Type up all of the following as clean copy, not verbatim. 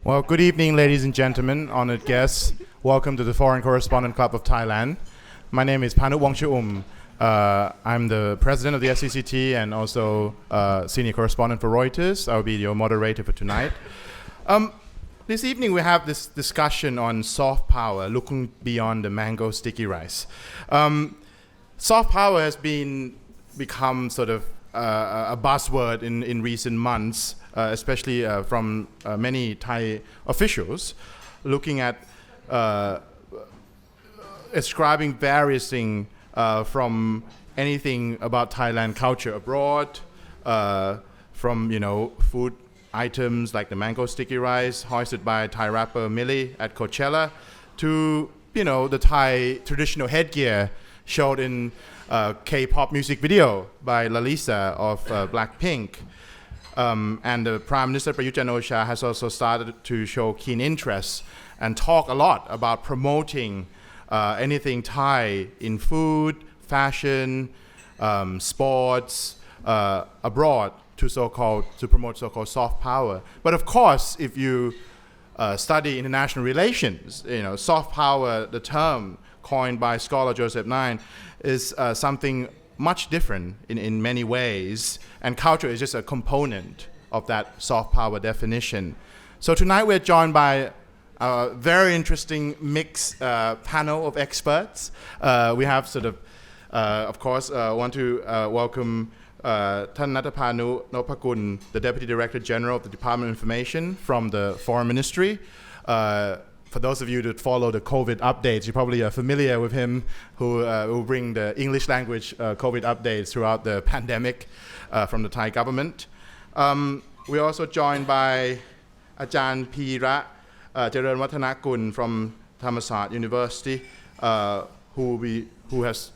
Well, good evening, ladies and gentlemen, honored guests. Welcome to the Foreign Correspondent Club of Thailand. My name is Prayut Wongchum. I'm the president of the SCCT and also senior correspondent for Reuters. I'll be your moderator for tonight. This evening we have this discussion on soft power, looking beyond the mango sticky rice. Soft power has become sort of a buzzword in recent months, especially from many Thai officials, looking at ascribing various things from anything about Thailand culture abroad, from food items like the mango sticky rice hoisted by Thai rapper MILLI at Coachella, to the Thai traditional headgear showed in K-pop music video by Lalisa of Blackpink. And the Prime Minister Prayut has also started to show keen interest and talk a lot about promoting anything Thai in food, fashion, sports, abroad to promote so-called soft power. But of course, if you study international relations, soft power, the term coined by scholar Joseph Nye, is something much different in many ways, and culture is just a component of that soft power definition. So tonight we're joined by a very interesting mixed panel of experts. We have of course, want to welcome Tan Nattapanu Nopakul, the Deputy Director General of the Department of Information from the Foreign Ministry. For those of you that follow the COVID updates, you probably are familiar with him, who will bring the English language COVID updates throughout the pandemic from the Thai government. We're also joined by Ajahn Peera Jaran Wattanakul from Thammasat University, who has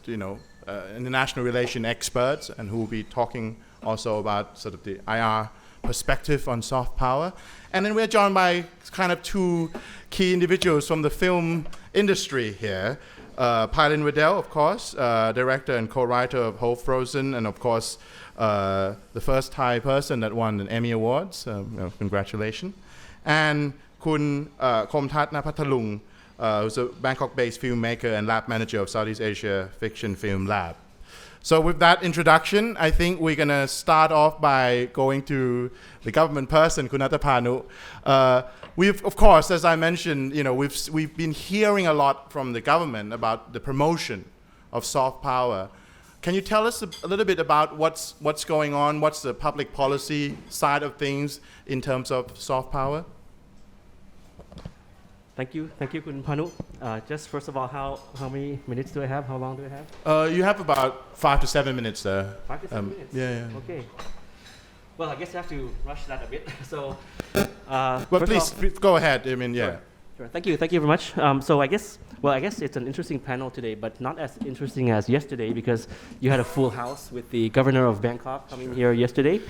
international relation experts and who will be talking also about sort of the IR perspective on soft power. And then we're joined by kind of two key individuals from the film industry here. Pailin Riddell, of course, director and co-writer of Whole Frozen, and of course the first Thai person that won an Emmy Awards. Congratulations. And Kun Komtat Napathalung, who's a Bangkok-based filmmaker and lab manager of Southeast Asia Fiction Film Lab. So with that introduction, I think we're going to start off by going to the government person, Kun Nattapanu. We've, of course, as I mentioned, we've been hearing a lot from the government about the promotion of soft power. Can you tell us a little bit about what's going on? What's the public policy side of things in terms of soft power? Thank you, Kun Panu. Just first of all, how many minutes do I have? How long do I have? You have about 5 to 7 minutes there. 5 to 7 minutes? Yeah. Okay. Well, I guess I have to rush that a bit. So, well, please go ahead. I mean, yeah. Sure. Thank you very much. So I guess it's an interesting panel today, but not as interesting as yesterday, because you had a full house with the governor of Bangkok coming here yesterday.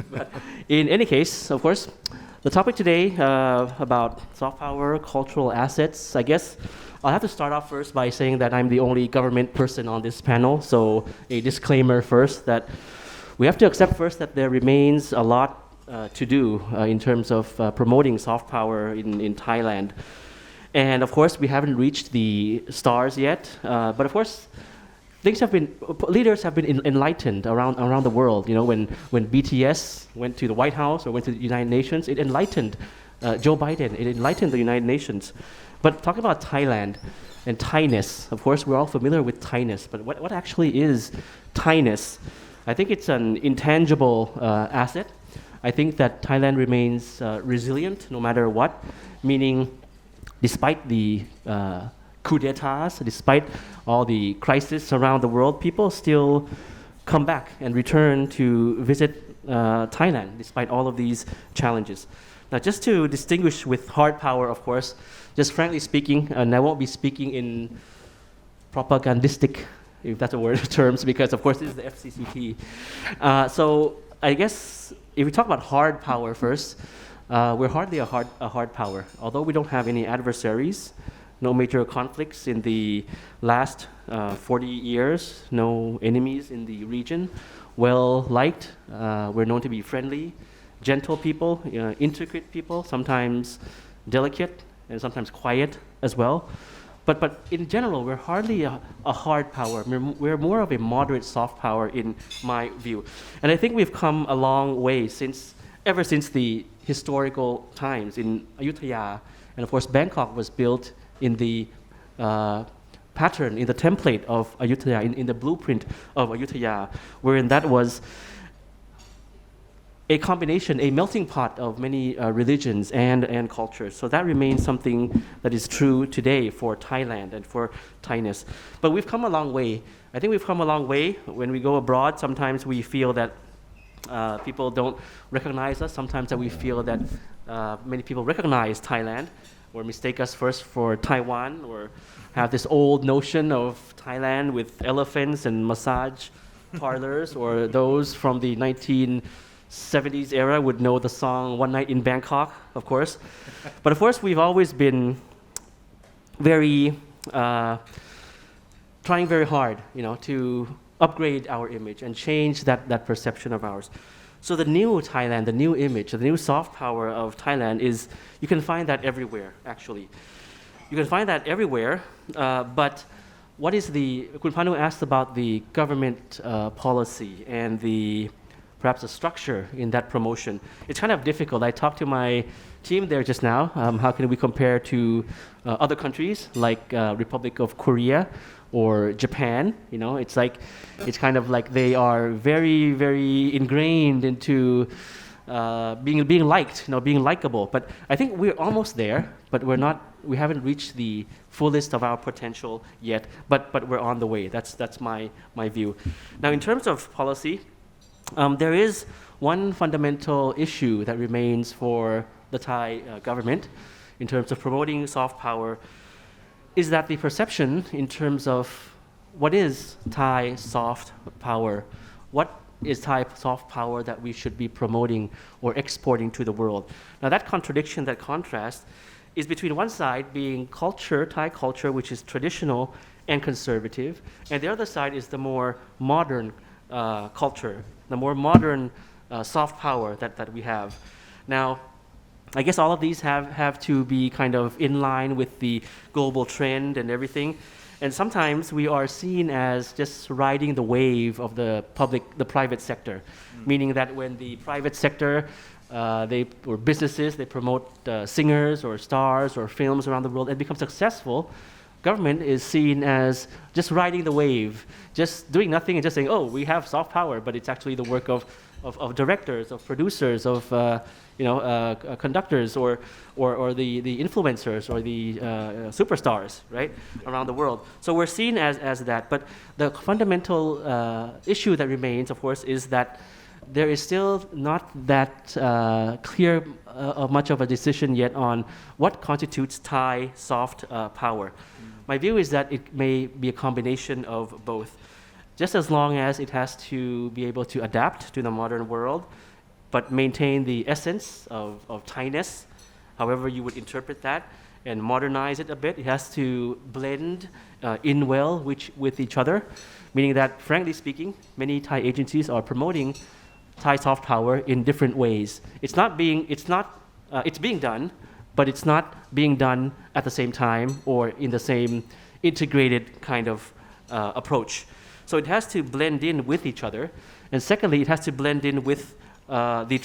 But in any case, of course, the topic today about soft power, cultural assets. I guess I'll have to start off first by saying that I'm the only government person on this panel. So a disclaimer first, that we have to accept first that there remains a lot to do in terms of promoting soft power in Thailand. And of course, we haven't reached the stars yet. But of course, leaders have been enlightened around the world. When BTS went to the White House or went to the United Nations, it enlightened Joe Biden. It enlightened the United Nations. But talking about Thailand and Thainess, of course, we're all familiar with Thainess. But what actually is Thainess? I think it's an intangible asset. I think that Thailand remains resilient no matter what, meaning despite the coup d'etats, despite all the crises around the world, people still come back and return to visit Thailand despite all of these challenges. Now, just to distinguish with hard power, of course, just frankly speaking, and I won't be speaking in propagandistic, if that's a word, terms, because of course this is the FCCT. So I guess if we talk about hard power first, we're hardly a hard power. Although we don't have any adversaries, no major conflicts in the last 40 years, no enemies in the region, well liked, we're known to be friendly, gentle people, intricate people, sometimes delicate, and sometimes quiet as well. But in general, we're hardly a hard power. We're more of a moderate soft power in my view. And I think we've come a long way ever since the historical times in Ayutthaya. And of course, Bangkok was built in the pattern, in the template of Ayutthaya, in the blueprint of Ayutthaya, wherein that was a combination, a melting pot of many religions and cultures. So that remains something that is true today for Thailand and for Thainess. But we've come a long way. I think we've come a long way. When we go abroad, sometimes we feel that people don't recognize us. Sometimes that we feel that many people recognize Thailand or mistake us first for Taiwan, or have this old notion of Thailand with elephants and massage parlors, or those from the 1970s era would know the song One Night in Bangkok, of course. But of course, we've always been very, trying very hard, to upgrade our image and change that perception of ours. So the new Thailand, the new image, the new soft power of Thailand is, you can find that everywhere, actually. You can find that everywhere, but what is Kun Panu asked about the government policy and perhaps the structure in that promotion. It's kind of difficult. I talked to my team there just now. How can we compare to other countries like Republic of Korea or Japan? It's kind of like they are very, very ingrained into being liked, being likable. But I think we're almost there, but we haven't reached the fullest of our potential yet. But we're on the way. That's my view. Now, in terms of policy, there is one fundamental issue that remains for the Thai government in terms of promoting soft power, is that the perception in terms of what is Thai soft power, what is Thai soft power that we should be promoting or exporting to the world. Now that contradiction, that contrast, is between one side being culture, Thai culture, which is traditional and conservative, and the other side is the more modern culture, the more modern soft power that we have. Now, I guess all of these have to be kind of in line with the global trend and everything. And sometimes we are seen as just riding the wave of the private sector, meaning that when the private sector, or businesses, they promote singers or stars or films around the world and become successful, government is seen as just riding the wave, just doing nothing and just saying, oh, we have soft power, but it's actually the work of directors, of producers, of conductors, or the influencers, or the superstars, right, around the world. So we're seen as that. But the fundamental issue that remains, of course, is that there is still not that clear much of a decision yet on what constitutes Thai soft power. My view is that it may be a combination of both. Just as long as it has to be able to adapt to the modern world, but maintain the essence of Thainess, however you would interpret that, and modernize it a bit. It has to blend in well with each other, meaning that, frankly speaking, many Thai agencies are promoting Thai soft power in different ways. It's being done, but it's not being done at the same time or in the same integrated kind of approach. So it has to blend in with each other. And secondly, it has to blend in with the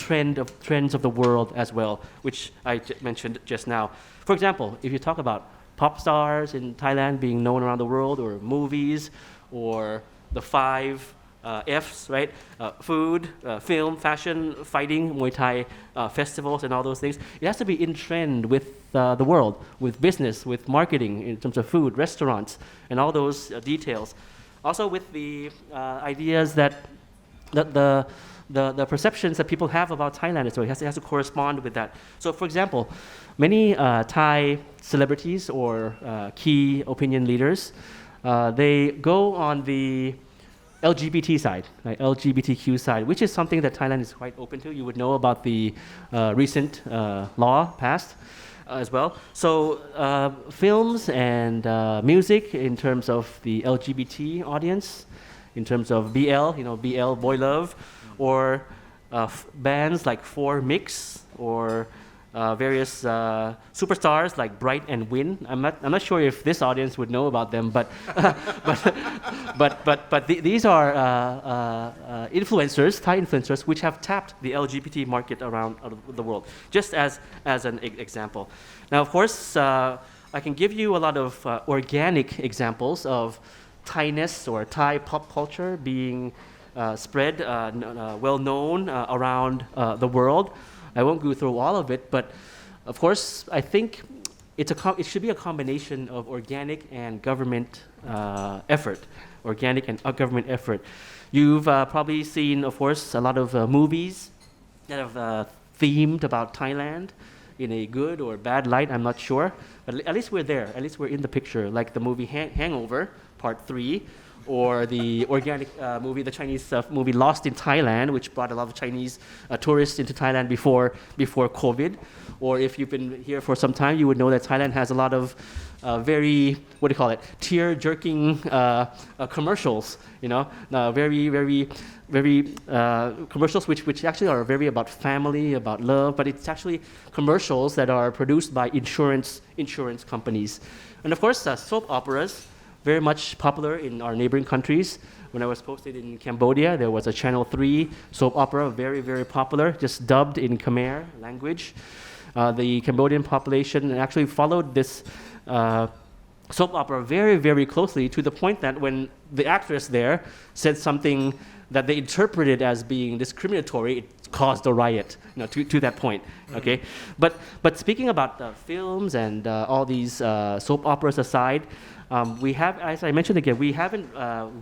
trends of the world as well, which I mentioned just now. For example, if you talk about pop stars in Thailand being known around the world, or movies, or the 5 F's, right? Food, film, fashion, fighting, Muay Thai festivals, and all those things. It has to be in trend with the world, with business, with marketing in terms of food, restaurants, and all those details. Also with the ideas that the perceptions that people have about Thailand, so it has to correspond with that. So for example, many Thai celebrities or key opinion leaders, they go on the LGBT side, right? LGBTQ side, which is something that Thailand is quite open to. You would know about the recent law passed as well. So films and music in terms of the LGBT audience, in terms of BL, BL, boy love, or bands like 4Mix or various superstars like Bright and Win. I'm not sure if this audience would know about them, but these are influencers, Thai influencers, which have tapped the LGBT market around the world. Just as an example. Now, of course, I can give you a lot of organic examples of Thainess or Thai pop culture being spread, well known around the world. I won't go through all of it, but of course, I think it should be a combination of organic and government effort. Organic and government effort. You've probably seen, of course, a lot of movies that have themed about Thailand in a good or bad light, I'm not sure. But at least we're there. At least we're in the picture, like the movie Hangover, Part 3, or the organic movie, the Chinese movie Lost in Thailand, which brought a lot of Chinese tourists into Thailand before COVID. Or if you've been here for some time, you would know that Thailand has a lot of very, what do you call it, tear-jerking commercials, very commercials which actually are very about family, about love, but it's actually commercials that are produced by insurance companies. And of course, soap operas, very much popular in our neighboring countries. When I was posted in Cambodia, there was a Channel 3 soap opera, very, very popular, just dubbed in Khmer language. The Cambodian population actually followed this soap opera very, very closely, to the point that when the actress there said something that they interpreted as being discriminatory, it caused a riot, to that point. Okay, but speaking about films and all these soap operas aside, we have, as I mentioned again, we haven't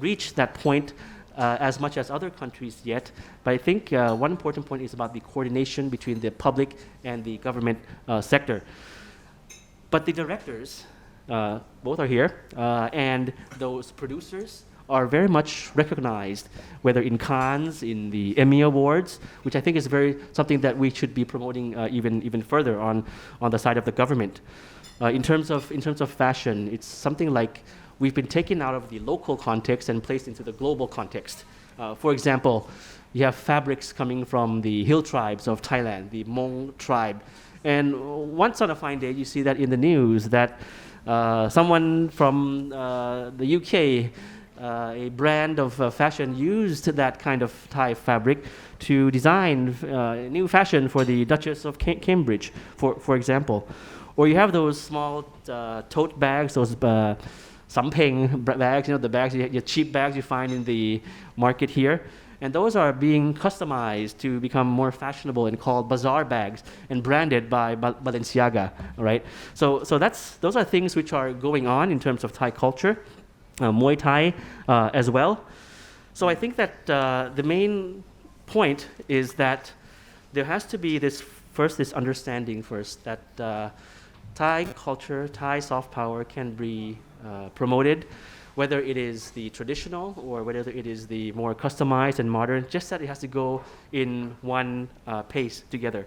reached that point as much as other countries yet. But I think one important point is about the coordination between the public and the government sector. But the directors, both are here, and those producers are very much recognized, whether in Cannes, in the Emmy Awards, which I think is something that we should be promoting even further on the side of the government. In terms of fashion, it's something like we've been taken out of the local context and placed into the global context. For example, you have fabrics coming from the hill tribes of Thailand, the Hmong tribe. And once on a fine day, you see that in the news that someone from the UK, a brand of fashion, used that kind of Thai fabric to design new fashion for the Duchess of Cambridge, for example. Or you have those small tote bags, those sampeng bags, the bags, your cheap bags you find in the market here. And those are being customized to become more fashionable and called bazaar bags and branded by Balenciaga, right? So those are things which are going on in terms of Thai culture, Muay Thai as well. So I think that the main point is that there has to be this understanding first that Thai culture, Thai soft power can be promoted, whether it is the traditional or whether it is the more customized and modern, just that it has to go in one pace together.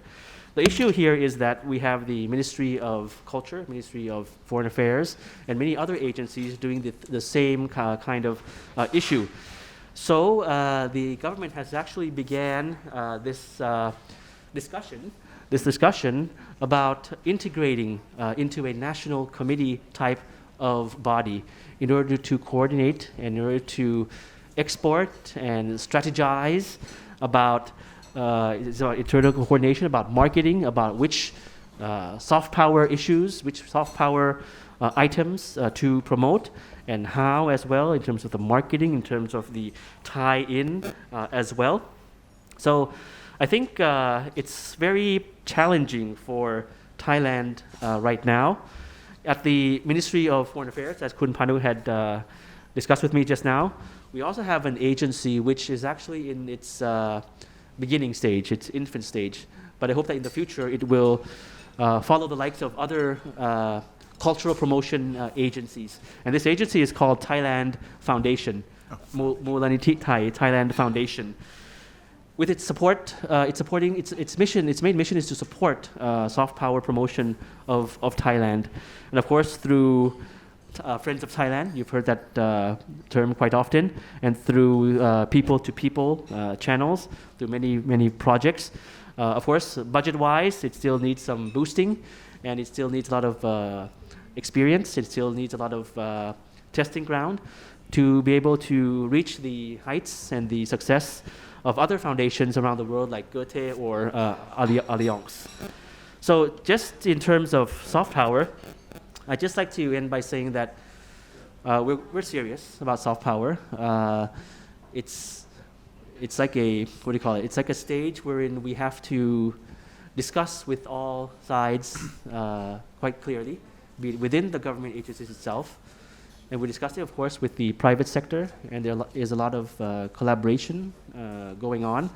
The issue here is that we have the Ministry of Culture, Ministry of Foreign Affairs, and many other agencies doing the same kind of issue. So the government has actually began this discussion about integrating into a national committee type of body in order to coordinate and in order to export and strategize about internal coordination, about marketing, about which soft power issues, which soft power items to promote, and how as well in terms of the marketing, in terms of the tie-in as well. So I think it's very challenging for Thailand right now. At the Ministry of Foreign Affairs, as Kun Panu had discussed with me just now, we also have an agency which is actually in its beginning stage, its infant stage. But I hope that in the future it will follow the likes of other cultural promotion agencies. And this agency is called Thailand Foundation, Mulaniti Thai, Thailand Foundation. With its support, its mission, its main mission is to support soft power promotion of Thailand. And of course, through Friends of Thailand. You've heard that term quite often, and through people-to-people channels, through many projects. Of course, budget-wise, it still needs some boosting, and it still needs a lot of experience. It still needs a lot of testing ground to be able to reach the heights and the success of other foundations around the world like Goethe or Allianz. So just in terms of soft power, I'd just like to end by saying that we're serious about soft power. It's like It's like a stage wherein we have to discuss with all sides quite clearly, be it within the government agencies itself. And we discussed it, of course, with the private sector, and there is a lot of collaboration going on.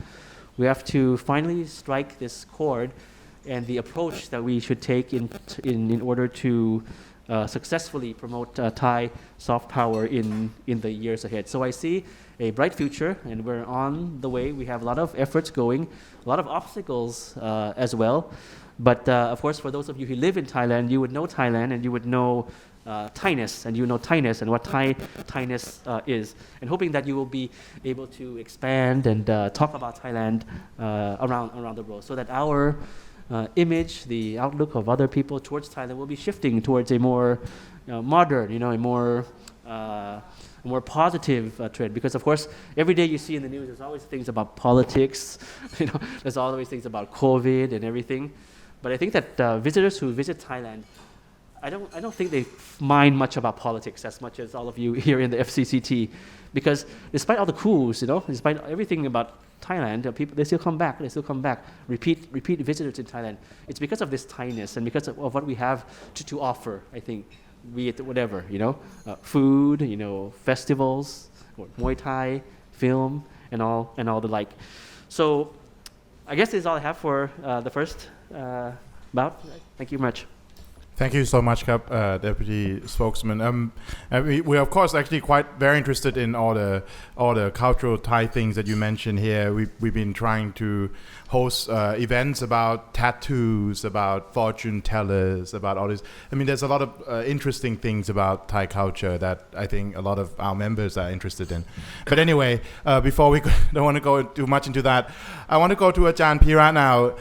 We have to finally strike this chord and the approach that we should take in order to successfully promote Thai soft power in the years ahead. So I see a bright future, and we're on the way. We have a lot of efforts going, a lot of obstacles as well. But of course, for those of you who live in Thailand, you would know Thailand, and you would know Thainess, and you know Thainess and what Thainess is, and hoping that you will be able to expand and talk about Thailand around the world, so that our image, the outlook of other people towards Thailand will be shifting towards a more modern, a more positive trend. Because of course, every day you see in the news, there's always things about politics, there's always things about COVID and everything. But I think that visitors who visit Thailand, I don't think they mind much about politics as much as all of you here in the FCCT, because despite all the coups, despite everything about Thailand, people they still come back. Repeat visitors in Thailand. It's because of this Thainess and because of what we have to offer. I think, be it whatever, food, festivals, or Muay Thai, film, and all the like. So, I guess this is all I have for the first bout. Thank you very much. Thank you so much, Deputy Spokesman. We're of course actually very interested in all the cultural Thai things that you mentioned here. We've been trying to host events about tattoos, about fortune tellers, about all this. I mean, there's a lot of interesting things about Thai culture that I think a lot of our members are interested in. But anyway, before don't want to go too much into that, I want to go to Ajahn Pira now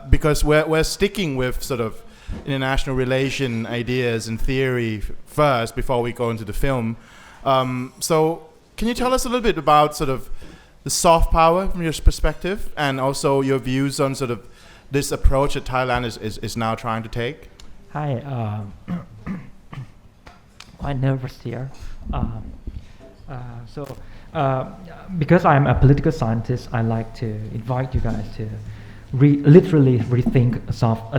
because we're sticking with sort of international relation ideas and theory first before we go into the film. So can you tell us a little bit about sort of the soft power from your perspective, and also your views on sort of this approach that Thailand is now trying to take? Hi, quite nervous here. Because I'm a political scientist, I like to invite you guys to literally rethink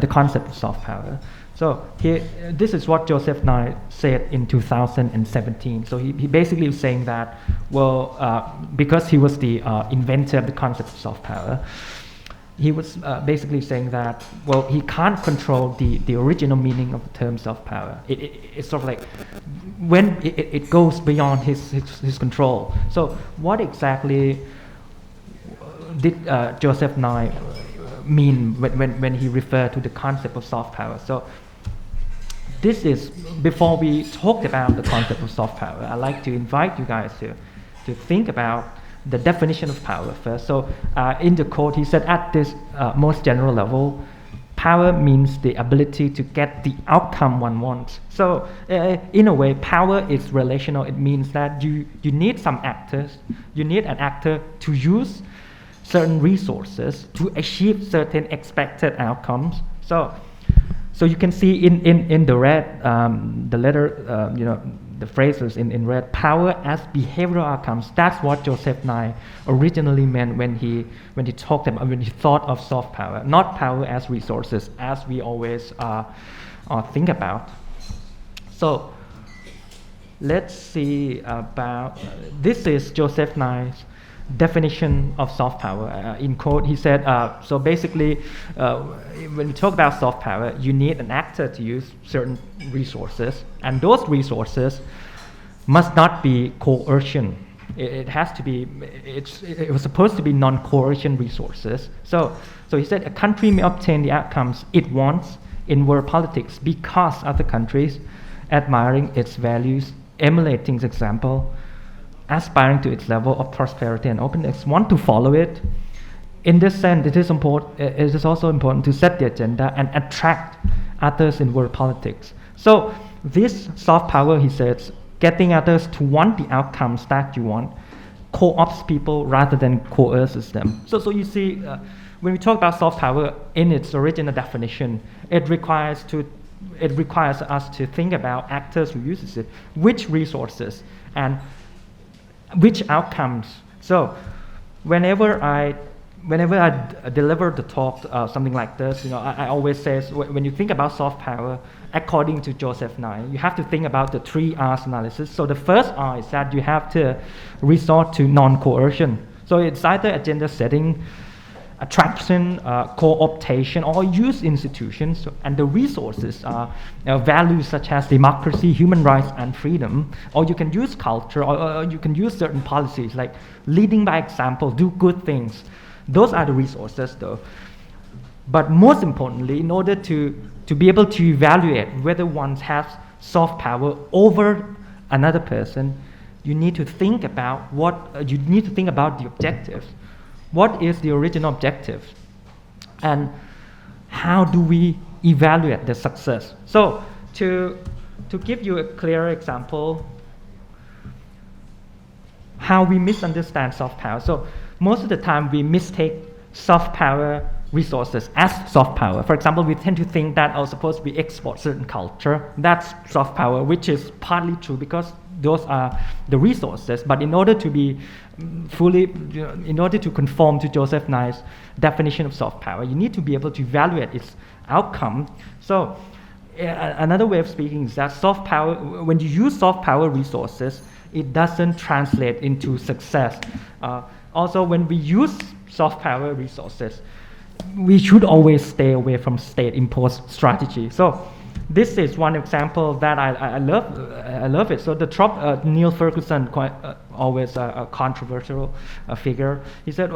the concept of soft power. So this is what Joseph Nye said in 2017. So he basically was saying that, because he was the inventor of the concept of soft power, he was basically saying that, he can't control the original meaning of the term soft power. It's sort of like when it goes beyond his control. So what exactly did Joseph Nye mean when he referred to the concept of soft power? So this is, before we talk about the concept of soft power, I'd like to invite you guys to think about the definition of power first. So in the quote, he said at this most general level, power means the ability to get the outcome one wants. So in a way, power is relational. It means that you need some actors, you need an actor to use certain resources to achieve certain expected outcomes. So you can see in the red, the letter, the phrases in red, power as behavioral outcomes. That's what Joseph Nye originally meant when he thought of soft power, not power as resources, as we always think about. So let's see about this is Joseph Nye's definition of soft power. In quote, he said, so basically, when we talk about soft power, you need an actor to use certain resources, and those resources must not be coercion. It has to be, it was supposed to be non-coercion resources. So he said a country may obtain the outcomes it wants in world politics because other countries admiring its values, emulating its example, aspiring to its level of prosperity and openness, want to follow it. In this sense, it is also important to set the agenda and attract others in world politics. So this soft power, he says, getting others to want the outcomes that you want, co-opts people rather than coerces them. So you see, when we talk about soft power in its original definition, it requires us to think about actors who uses it, which resources and which outcomes. So whenever I deliver the talk, something like this, I always say, when you think about soft power, according to Joseph Nye, you have to think about the 3 R's analysis. So the first R is that you have to resort to non-coercion. So it's either agenda setting, attraction, co-optation, or use institutions, and the resources are values such as democracy, human rights, and freedom. Or you can use culture, or you can use certain policies like leading by example, do good things. Those are the resources though. But most importantly, in order to be able to evaluate whether one has soft power over another person, you need to think about the objectives. What is the original objective? And how do we evaluate the success? So to give you a clear example, how we misunderstand soft power. So most of the time we mistake soft power resources as soft power. For example, we tend to think that suppose we export certain culture, that's soft power, which is partly true because those are the resources. But in order to be in order to conform to Joseph Nye's definition of soft power, you need to be able to evaluate its outcome. So another way of speaking is that soft power, when you use soft power resources, it doesn't translate into success. Also, when we use soft power resources, we should always stay away from state-imposed strategy. So this is one example that I love. I love it. So Neil Ferguson, quite always a controversial figure. He said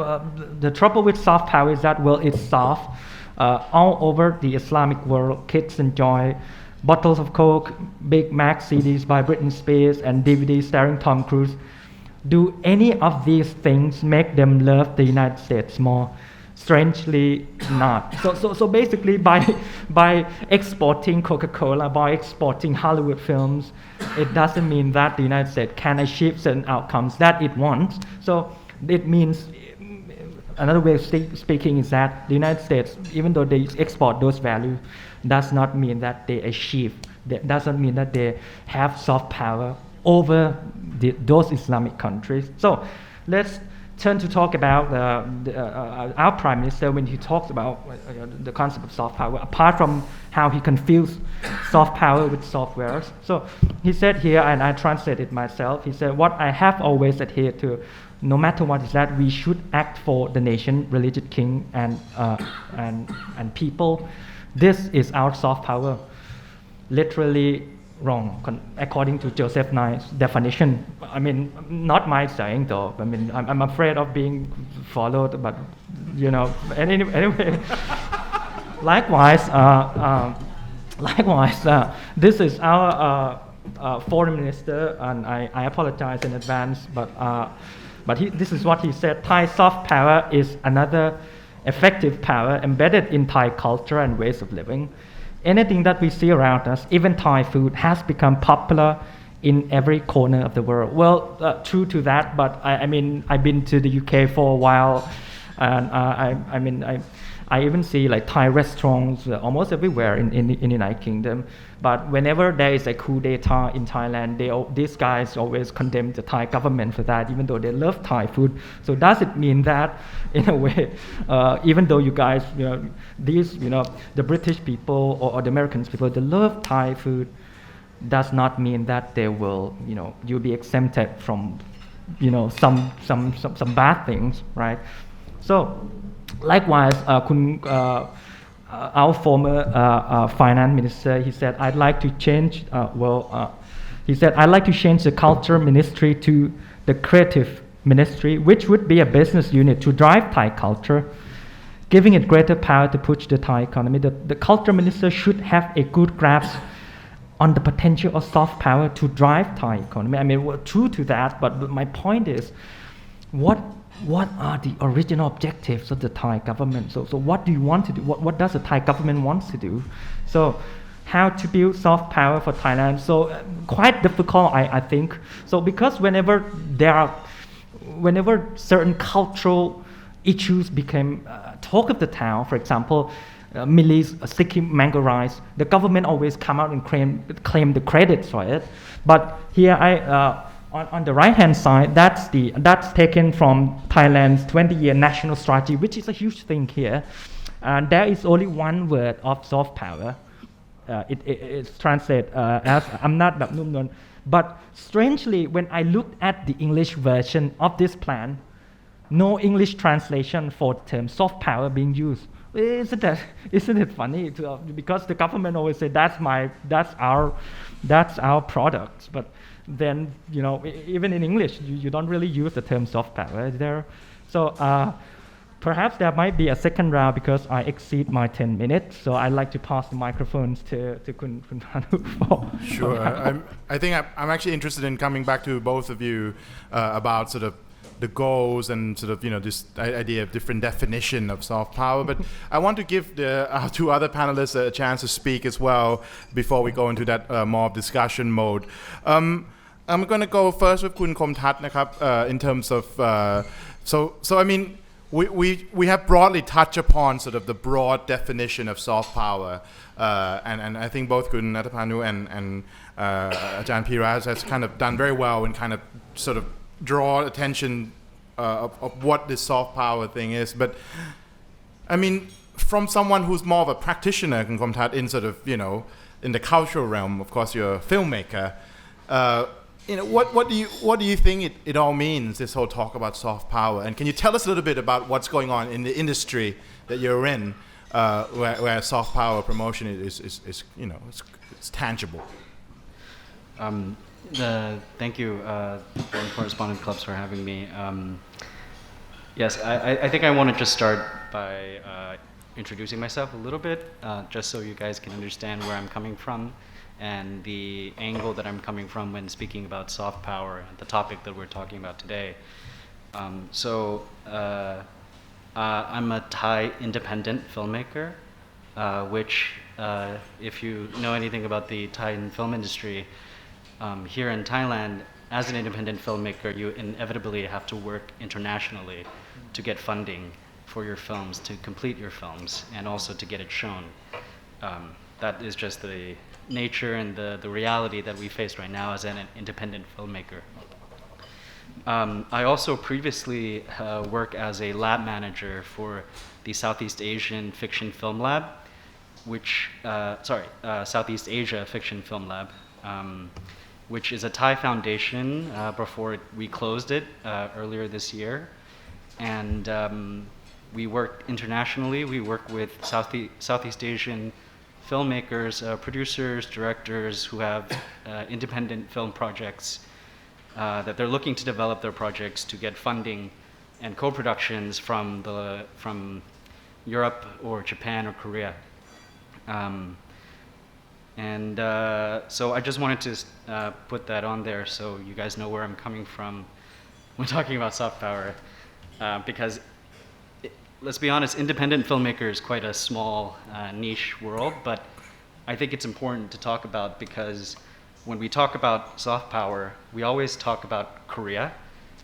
the trouble with soft power is that it's soft. All over the Islamic world, kids enjoy bottles of Coke, Big Mac CDs by Britney Spears, and DVDs starring Tom Cruise. Do any of these things make them love the United States more? Strangely not. So basically by exporting Coca-Cola, by exporting Hollywood films, it doesn't mean that the United States can achieve certain outcomes that it wants. So it means, another way of speaking is that the United States, even though they export those values, does not mean that they achieve, that doesn't mean that they have soft power over those Islamic countries. So let's turn to talk about our Prime Minister when he talks about the concept of soft power, apart from how he confused soft power with software. So he said here, and I translated myself, he said, what I have always adhered to, no matter what, is that we should act for the nation, religion, king, and people. This is our soft power. Literally wrong, according to Joseph Nye's definition. I mean, not my saying though. I mean, I'm afraid of being followed, but anyway. Likewise, this is our foreign minister, and I apologize in advance, but this is what he said. Thai soft power is another effective power embedded in Thai culture and ways of living. Anything that we see around us, even Thai food, has become popular in every corner of the world. Well, true to that, but I mean, I've been to the UK for a while, and I even see like Thai restaurants almost everywhere in the United Kingdom. But whenever there is a coup d'etat in Thailand, these guys always condemn the Thai government for that, even though they love Thai food. So does it mean that, in a way, even though you guys, the British people or the American people, they love Thai food, does not mean that they will, you'll be exempted from, some bad things, right? So, likewise, our former finance minister, he said, I'd like to change. He said, I'd like to change the culture ministry to the creative ministry, which would be a business unit to drive Thai culture, giving it greater power to push the Thai economy. The culture minister should have a good grasp on the potential of soft power to drive Thai economy. I mean, we're true to that, but my point is, what are the original objectives of the Thai government? So what do you want to do? What does the Thai government want to do? So how to build soft power for Thailand? So quite difficult, I think. So because whenever certain cultural issues became talk of the town, for example, MILLI's Sikkim mango rice, the government always come out and claim the credit for it. But here on the right hand side, that's taken from Thailand's 20-year national strategy, which is a huge thing here. And there is only one word of soft power. It's translated as "amnatแบบนุ่มนวล." But strangely, when I looked at the English version of this plan, no English translation for the term soft power being used. Isn't it funny? Because the government always say that's our product, but then even in English you don't really use the term soft power there. So perhaps there might be a second round because I exceed my 10 minutes. So I'd like to pass the microphones to Kun Panu for. Sure. I think I'm actually interested in coming back to both of you about sort of the goals and sort of this idea of different definition of soft power. But I want to give our two other panelists a chance to speak as well before we go into that more discussion mode. I'm going to go first with Kun Komtat นะครับ in terms of so I mean we have broadly touched upon sort of the broad definition of soft power, and I think both Kun Natapanu and Ajahn Piras has kind of done very well in kind of sort of draw attention of what this soft power thing is. But I mean, from someone who's more of a practitioner, Kun Komtat, in sort of in the cultural realm, of course you're a filmmaker. What do you think it all means, this whole talk about soft power? And can you tell us a little bit about what's going on in the industry that you're in, where soft power promotion is it's tangible? Thank you, Foreign Correspondent Clubs, for having me. Yes, I think I want to just start by introducing myself a little bit, just so you guys can understand where I'm coming from and the angle that I'm coming from when speaking about soft power, the topic that we're talking about today. I'm a Thai independent filmmaker, which, if you know anything about the Thai film industry, here in Thailand, as an independent filmmaker, you inevitably have to work internationally to get funding for your films, to complete your films, and also to get it shown. That is just the nature and the reality that we face right now as an independent filmmaker. I also previously worked as a lab manager for the Southeast Asian Fiction Film Lab, Southeast Asia Fiction Film Lab, which is a Thai foundation before we closed it earlier this year. And we work internationally. We work with Southeast Asian filmmakers, producers, directors who have independent film projects that they're looking to develop their projects to get funding and co-productions from Europe or Japan or Korea. So I just wanted to put that on there so you guys know where I'm coming from when talking about soft power, because let's be honest, independent filmmaker is quite a small niche world, but I think it's important to talk about because when we talk about soft power, we always talk about Korea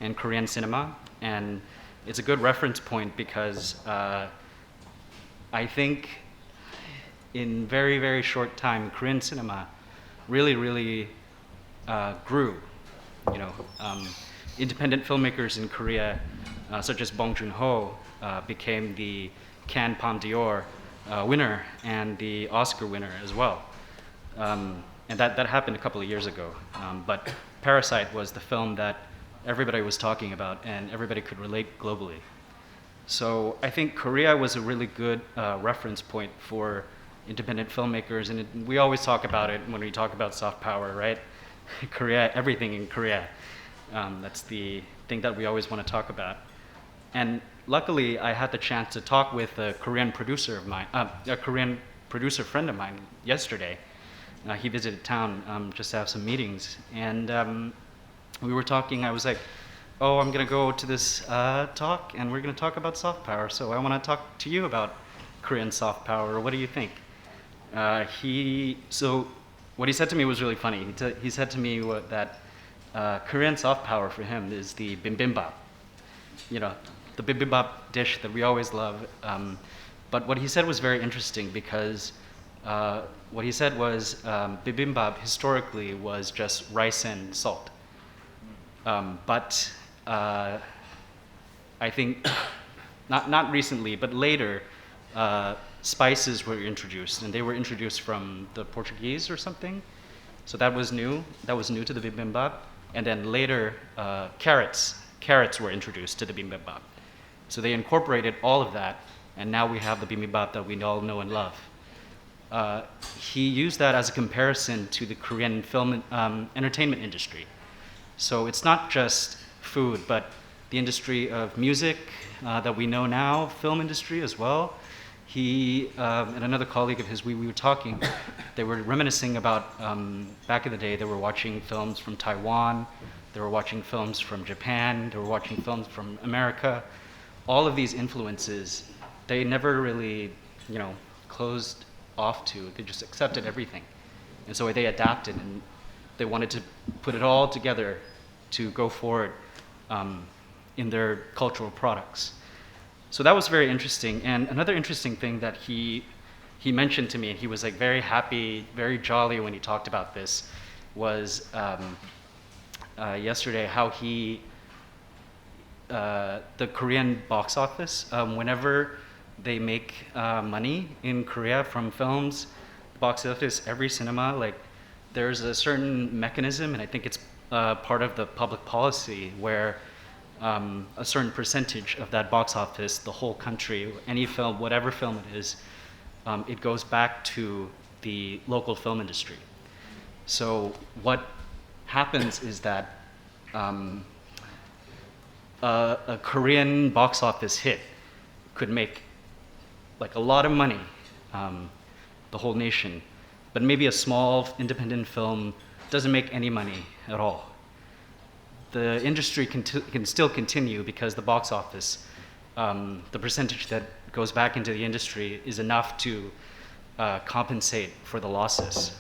and Korean cinema, and it's a good reference point because I think in very, very short time, Korean cinema really grew. Independent filmmakers in Korea, such as Bong Joon-ho, became the Cannes Palme d'Or winner and the Oscar winner as well. And that happened a couple of years ago. But Parasite was the film that everybody was talking about and everybody could relate globally. So I think Korea was a really good reference point for independent filmmakers, and we always talk about it when we talk about soft power, right? Korea, everything in Korea. That's the thing that we always want to talk about. And luckily, I had the chance to talk with a Korean producer friend of mine yesterday, He visited town just to have some meetings, and we were talking. I was like, "Oh, I'm gonna go to this talk, and we're gonna talk about soft power. So I want to talk to you about Korean soft power. What do you think?" So what he said to me was really funny. He said to me that Korean soft power for him is the bibimbap. You know, the bibimbap dish that we always love. But what he said was very interesting because what he said was bibimbap historically was just rice and salt. But I think not recently, but later, spices were introduced, and they were introduced from the Portuguese or something. So that was new. That was new to the bibimbap. And then later, carrots were introduced to the bibimbap. So they incorporated all of that, and now we have the bibimbap that we all know and love. He used that as a comparison to the Korean film entertainment industry. So it's not just food, but the industry of music that we know now, film industry as well. He and another colleague of his, we were talking, they were reminiscing about back in the day, they were watching films from Taiwan, they were watching films from Japan, they were watching films from America. All of these influences, they never really, closed off to. They just accepted everything. And so they adapted, and they wanted to put it all together to go forward in their cultural products. So that was very interesting. And another interesting thing that he mentioned to me, and he was like very happy, very jolly when he talked about this, was yesterday how the Korean box office, whenever they make money in Korea from films, box office, every cinema, like there's a certain mechanism, and I think it's part of the public policy where a certain percentage of that box office, the whole country, any film, whatever film it is, it goes back to the local film industry. So what happens is that a Korean box office hit could make like a lot of money, the whole nation, but maybe a small independent film doesn't make any money at all. The industry can still continue because the box office, the percentage that goes back into the industry is enough to compensate for the losses.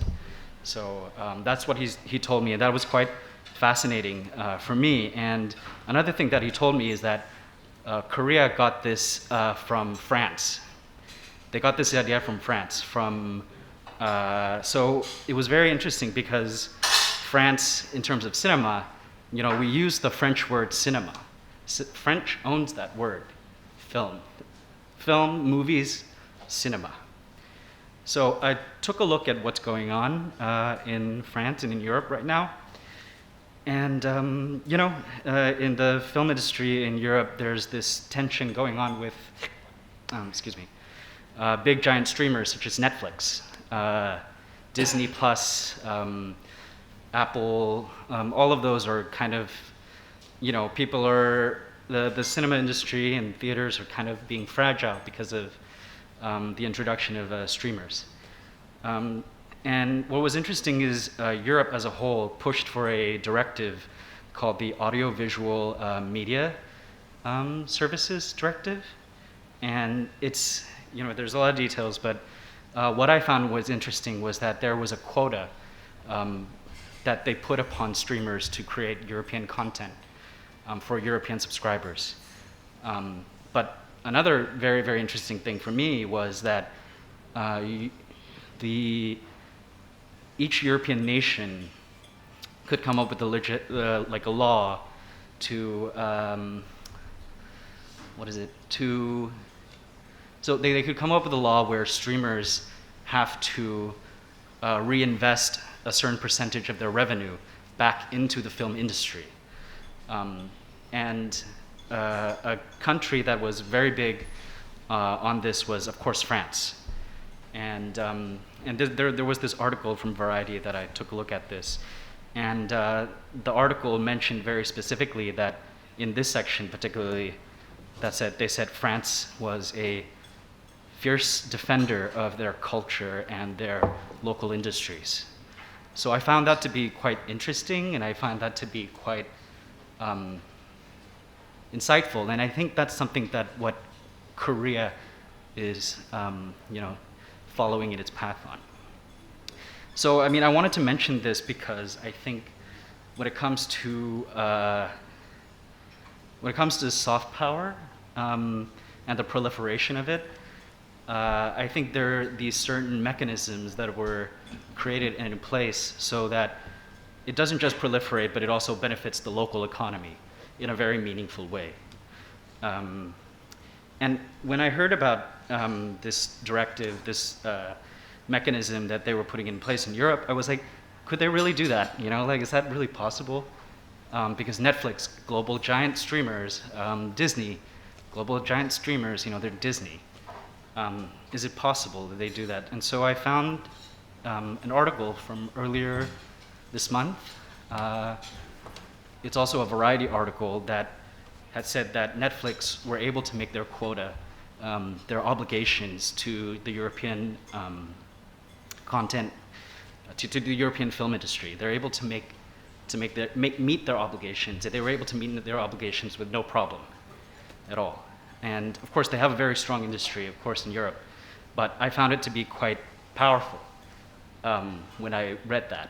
So that's what he told me, and that was quite fascinating for me. And another thing that he told me is that Korea got this from France. They got this idea from France. So it was very interesting because France, in terms of cinema, we use the French word cinema. French owns that word, film. Film, movies, cinema. So I took a look at what's going on in France and in Europe right now. And, in the film industry in Europe, there's this tension going on with, big giant streamers such as Netflix, Disney Plus, Apple, all of those are kind of, people are, the cinema industry and theaters are kind of being fragile because of the introduction of streamers. And what was interesting is Europe as a whole pushed for a directive called the Audiovisual Media Services Directive. And it's, there's a lot of details, but what I found was interesting was that there was a quota that they put upon streamers to create European content for European subscribers. But another very, very interesting thing for me was that each European nation could come up with a law to, so they could come up with a law where streamers have to reinvest a certain percentage of their revenue back into the film industry. And a country that was very big on this was, of course, France. And there was this article from Variety that I took a look at this. And the article mentioned very specifically that in this section particularly, they said France was a fierce defender of their culture and their local industries. So I found that to be quite interesting, and I find that to be quite insightful. And I think that's something that what Korea is, following in its path on. So, I mean, I wanted to mention this because I think when it comes to soft power and the proliferation of it, I think there are these certain mechanisms that were created and in place so that it doesn't just proliferate, but it also benefits the local economy in a very meaningful way. And when I heard about this directive, this mechanism that they were putting in place in Europe, I was like, could they really do that? Is that really possible? Because Netflix, global giant streamers, Disney, global giant streamers, they're Disney. Is it possible that they do that? And so I found an article from earlier this month. It's also a Variety article that had said that Netflix were able to make their quota, their obligations to the European content, to the European film industry. They're able to meet their obligations. They were able to meet their obligations with no problem at all. And of course, they have a very strong industry, of course, in Europe. But I found it to be quite powerful when I read that.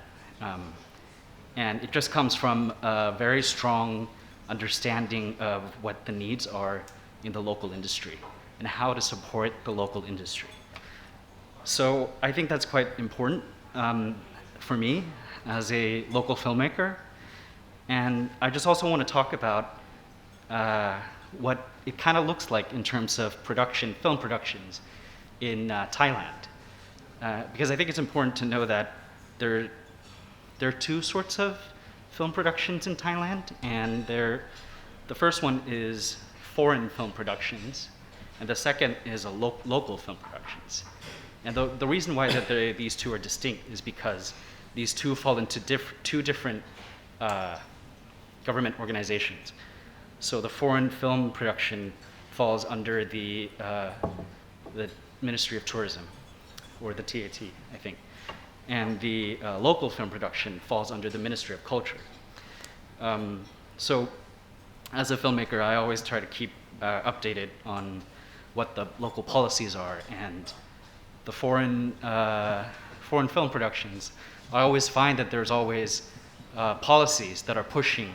And it just comes from a very strong understanding of what the needs are in the local industry and how to support the local industry. So I think that's quite important for me as a local filmmaker. And I just also want to talk about what it kind of looks like in terms of film productions in Thailand. Because I think it's important to know that there are two sorts of film productions in Thailand, and the first one is foreign film productions, and the second is local film productions. And the reason why these two are distinct is because these two fall into two different government organizations. So the foreign film production falls under the Ministry of Tourism, or the TAT, I think. And the local film production falls under the Ministry of Culture. So as a filmmaker, I always try to keep updated on what the local policies are. And the foreign film productions, I always find that there's always policies that are pushing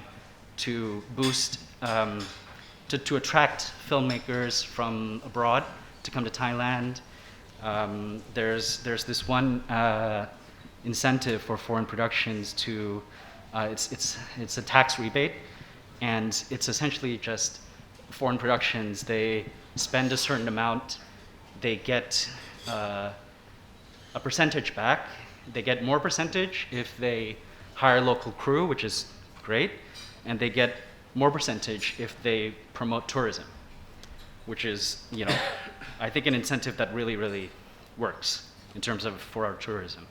to boost, to attract filmmakers from abroad to come to Thailand. There's this one incentive for foreign productions to, it's a tax rebate, and it's essentially just foreign productions, they spend a certain amount, they get a percentage back. They get more percentage if they hire local crew, which is great, and they get more percentage if they promote tourism, which is, I think an incentive that really, really works in terms of for our tourism.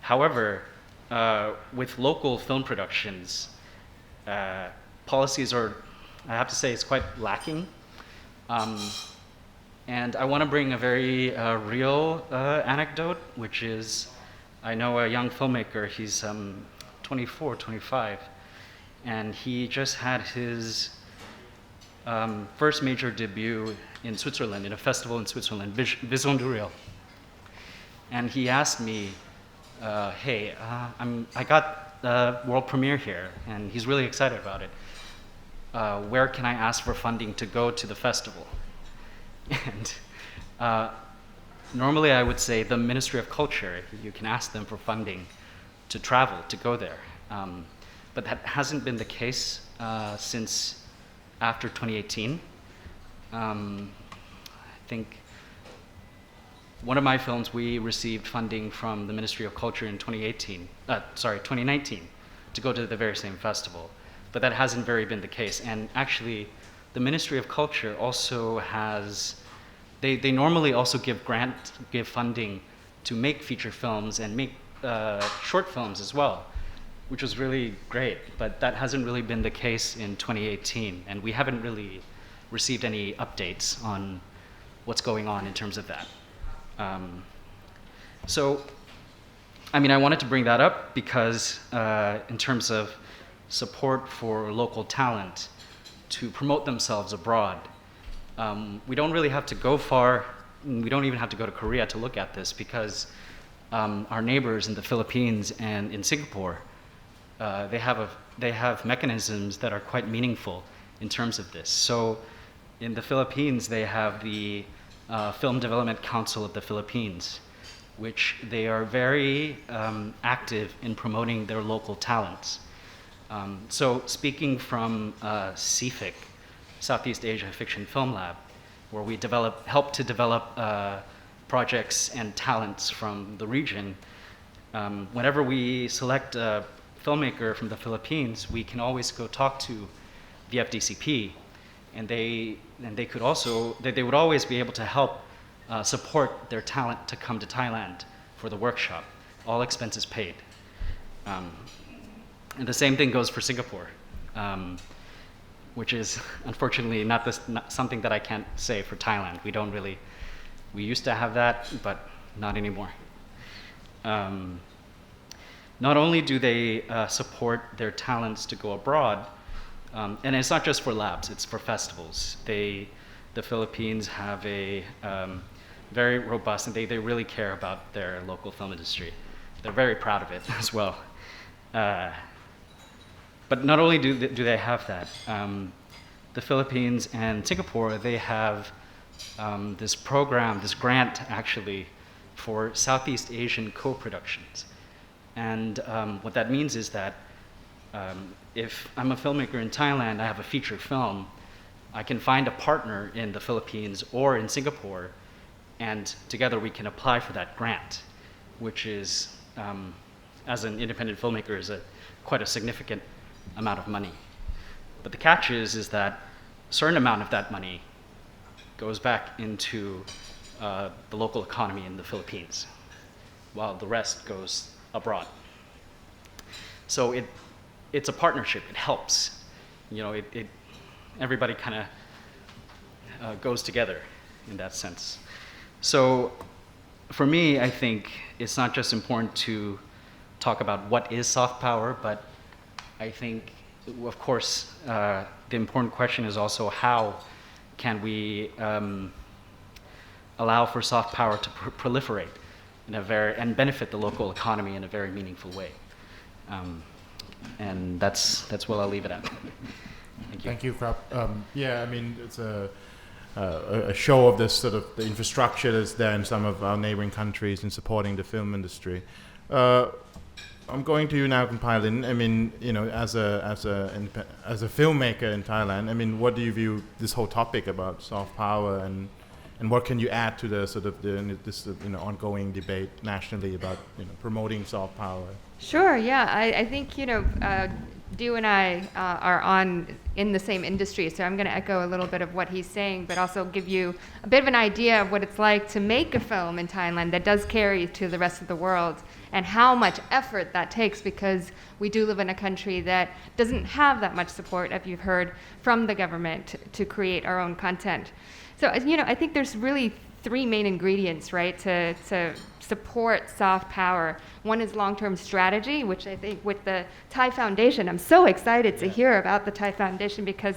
However, with local film productions, policies are, I have to say, it's quite lacking. And I want to bring a very real anecdote, which is, I know a young filmmaker, he's 24, 25, and he just had his first major debut in Switzerland, in a festival in Switzerland, Vision du Réel. And he asked me, hey, I got the world premiere here, and he's really excited about it. Where can I ask for funding to go to the festival? And normally I would say the Ministry of Culture, you can ask them for funding to travel, to go there. But that hasn't been the case since after 2018. I think one of my films, we received funding from the Ministry of Culture in 2019, to go to the very same festival. But that hasn't very been the case. And actually, the Ministry of Culture also has, they normally also give funding to make feature films and make short films as well, which was really great. But that hasn't really been the case in 2018. And we haven't really received any updates on what's going on in terms of that. So I mean, I wanted to bring that up because in terms of support for local talent to promote themselves abroad, we don't really have to go far. We don't even have to go to Korea to look at this, because our neighbors in the Philippines and in Singapore, they have mechanisms that are quite meaningful in terms of this. So in the Philippines, they have the Film Development Council of the Philippines, which they are very active in promoting their local talents. So speaking from CFIC, Southeast Asia Fiction Film Lab, where we help to develop projects and talents from the region, whenever we select a filmmaker from the Philippines, we can always go talk to the FDCP, and they would always be able to help support their talent to come to Thailand for the workshop, all expenses paid. And the same thing goes for Singapore, which is unfortunately not something that I can't say for Thailand. We used to have that, but not anymore. Not only do they support their talents to go abroad, and it's not just for labs, it's for festivals. The Philippines have a very robust, and they really care about their local film industry. They're very proud of it as well. But not only do they have that, the Philippines and Singapore, they have this program, this grant actually, for Southeast Asian co-productions. And what that means is that if I'm a filmmaker in Thailand, I have a feature film, I can find a partner in the Philippines or in Singapore, and together we can apply for that grant, which is, as an independent filmmaker, is quite a significant amount of money. But the catch is that a certain amount of that money goes back into the local economy in the Philippines, while the rest goes abroad. So it's a partnership. It helps. Everybody kind of goes together in that sense. So for me, I think it's not just important to talk about what is soft power, but I think, of course, the important question is also how can we allow for soft power to proliferate and benefit the local economy in a very meaningful way. And that's what I'll leave it at. Thank you. Thank you, Krab. Yeah, I mean, it's a show of this sort of the infrastructure that's there in some of our neighboring countries in supporting the film industry. I'm going to you now, Kompylin. I mean, as a filmmaker in Thailand, I mean, what do you view this whole topic about soft power, and what can you add to the sort of this ongoing debate nationally about promoting soft power? Sure. Yeah, I think Du and I are in the same industry, so I'm going to echo a little bit of what he's saying, but also give you a bit of an idea of what it's like to make a film in Thailand that does carry to the rest of the world, and how much effort that takes, because we do live in a country that doesn't have that much support, as you've heard, from the government to create our own content. So, I think there's really three main ingredients, right, to support soft power. One is long-term strategy, which I think with the Thai Foundation, I'm so excited to hear about the Thai Foundation, because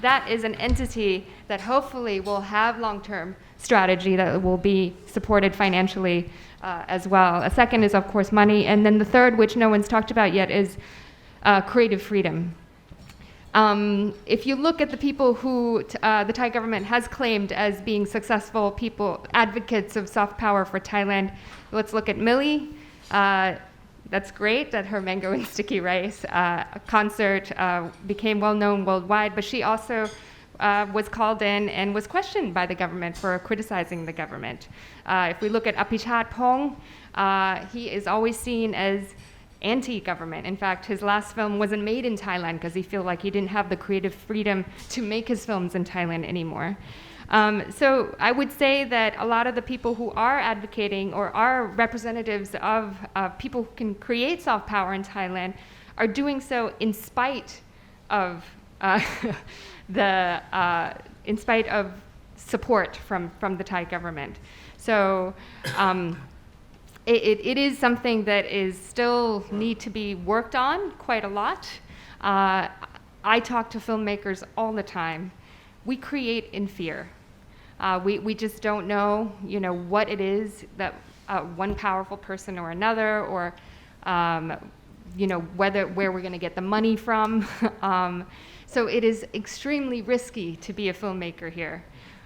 that is an entity that hopefully will have long-term strategy that will be supported financially as well. A second is, of course, money. And then the third, which no one's talked about yet, is creative freedom. If you look at the people who the Thai government has claimed as being successful people, advocates of soft power for Thailand, let's look at MILLI. That's great that her mango and sticky rice concert became well known worldwide, but she also was called in and was questioned by the government for criticizing the government. If we look at Apichat Pong, he is always seen as anti-government. In fact, his last film wasn't made in Thailand because he felt like he didn't have the creative freedom to make his films in Thailand anymore. So I would say that a lot of the people who are advocating or are representatives of people who can create soft power in Thailand are doing so in spite of in spite of support from the Thai government. So it is something that is still need to be worked on quite a lot. I talk to filmmakers all the time. We create in fear. We just don't know, what it is that one powerful person or another, or where we're going to get the money from. So it is extremely risky to be a filmmaker here.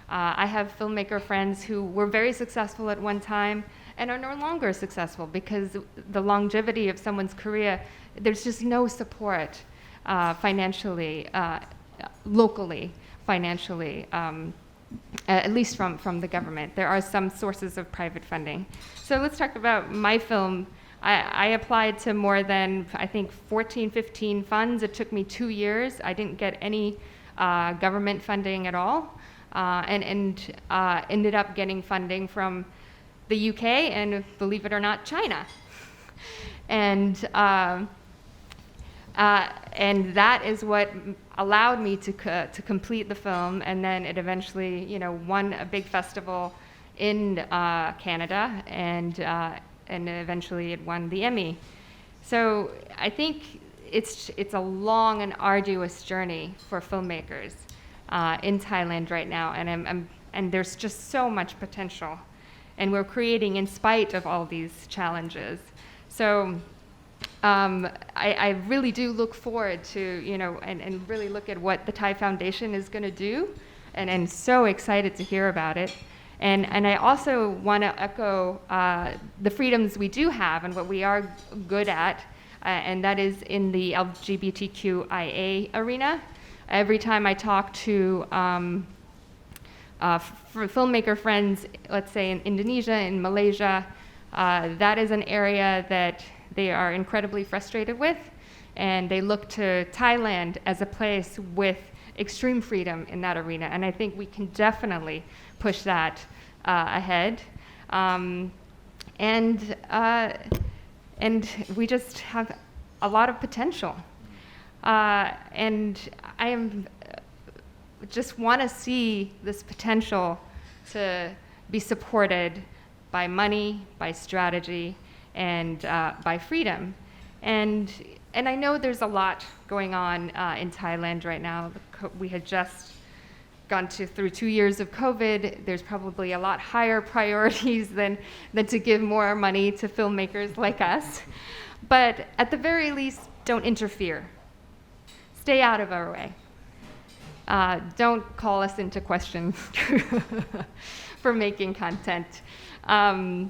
I have filmmaker friends who were very successful at one time and are no longer successful because the longevity of someone's career, there's just no support financially, locally, financially, at least from the government. There are some sources of private funding. So let's talk about my film. I applied to more than, I think, 14, 15 funds. It took me 2 years. I didn't get any government funding at all, and ended up getting funding from the UK and, believe it or not, China. And that is what allowed me to complete the film, and then it eventually, won a big festival in Canada, and eventually it won the Emmy. So I think it's a long and arduous journey for filmmakers in Thailand right now, and there's just so much potential, and we're creating in spite of all these challenges. So I really do look forward to, and really look at what the Thai Foundation is going to do, and so excited to hear about it. And I also want to echo the freedoms we do have and what we are good at, and that is in the LGBTQIA arena. Every time I talk to filmmaker friends, let's say in Indonesia, in Malaysia, that is an area that they are incredibly frustrated with, and they look to Thailand as a place with extreme freedom in that arena, and I think we can definitely push that ahead. And we just have a lot of potential. And I just want to see this potential to be supported by money, by strategy, and by freedom. And I know there's a lot going on in Thailand right now. We had just gone through 2 years of COVID. There's probably a lot higher priorities than to give more money to filmmakers like us. But at the very least, don't interfere. Stay out of our way. Don't call us into question for making content. And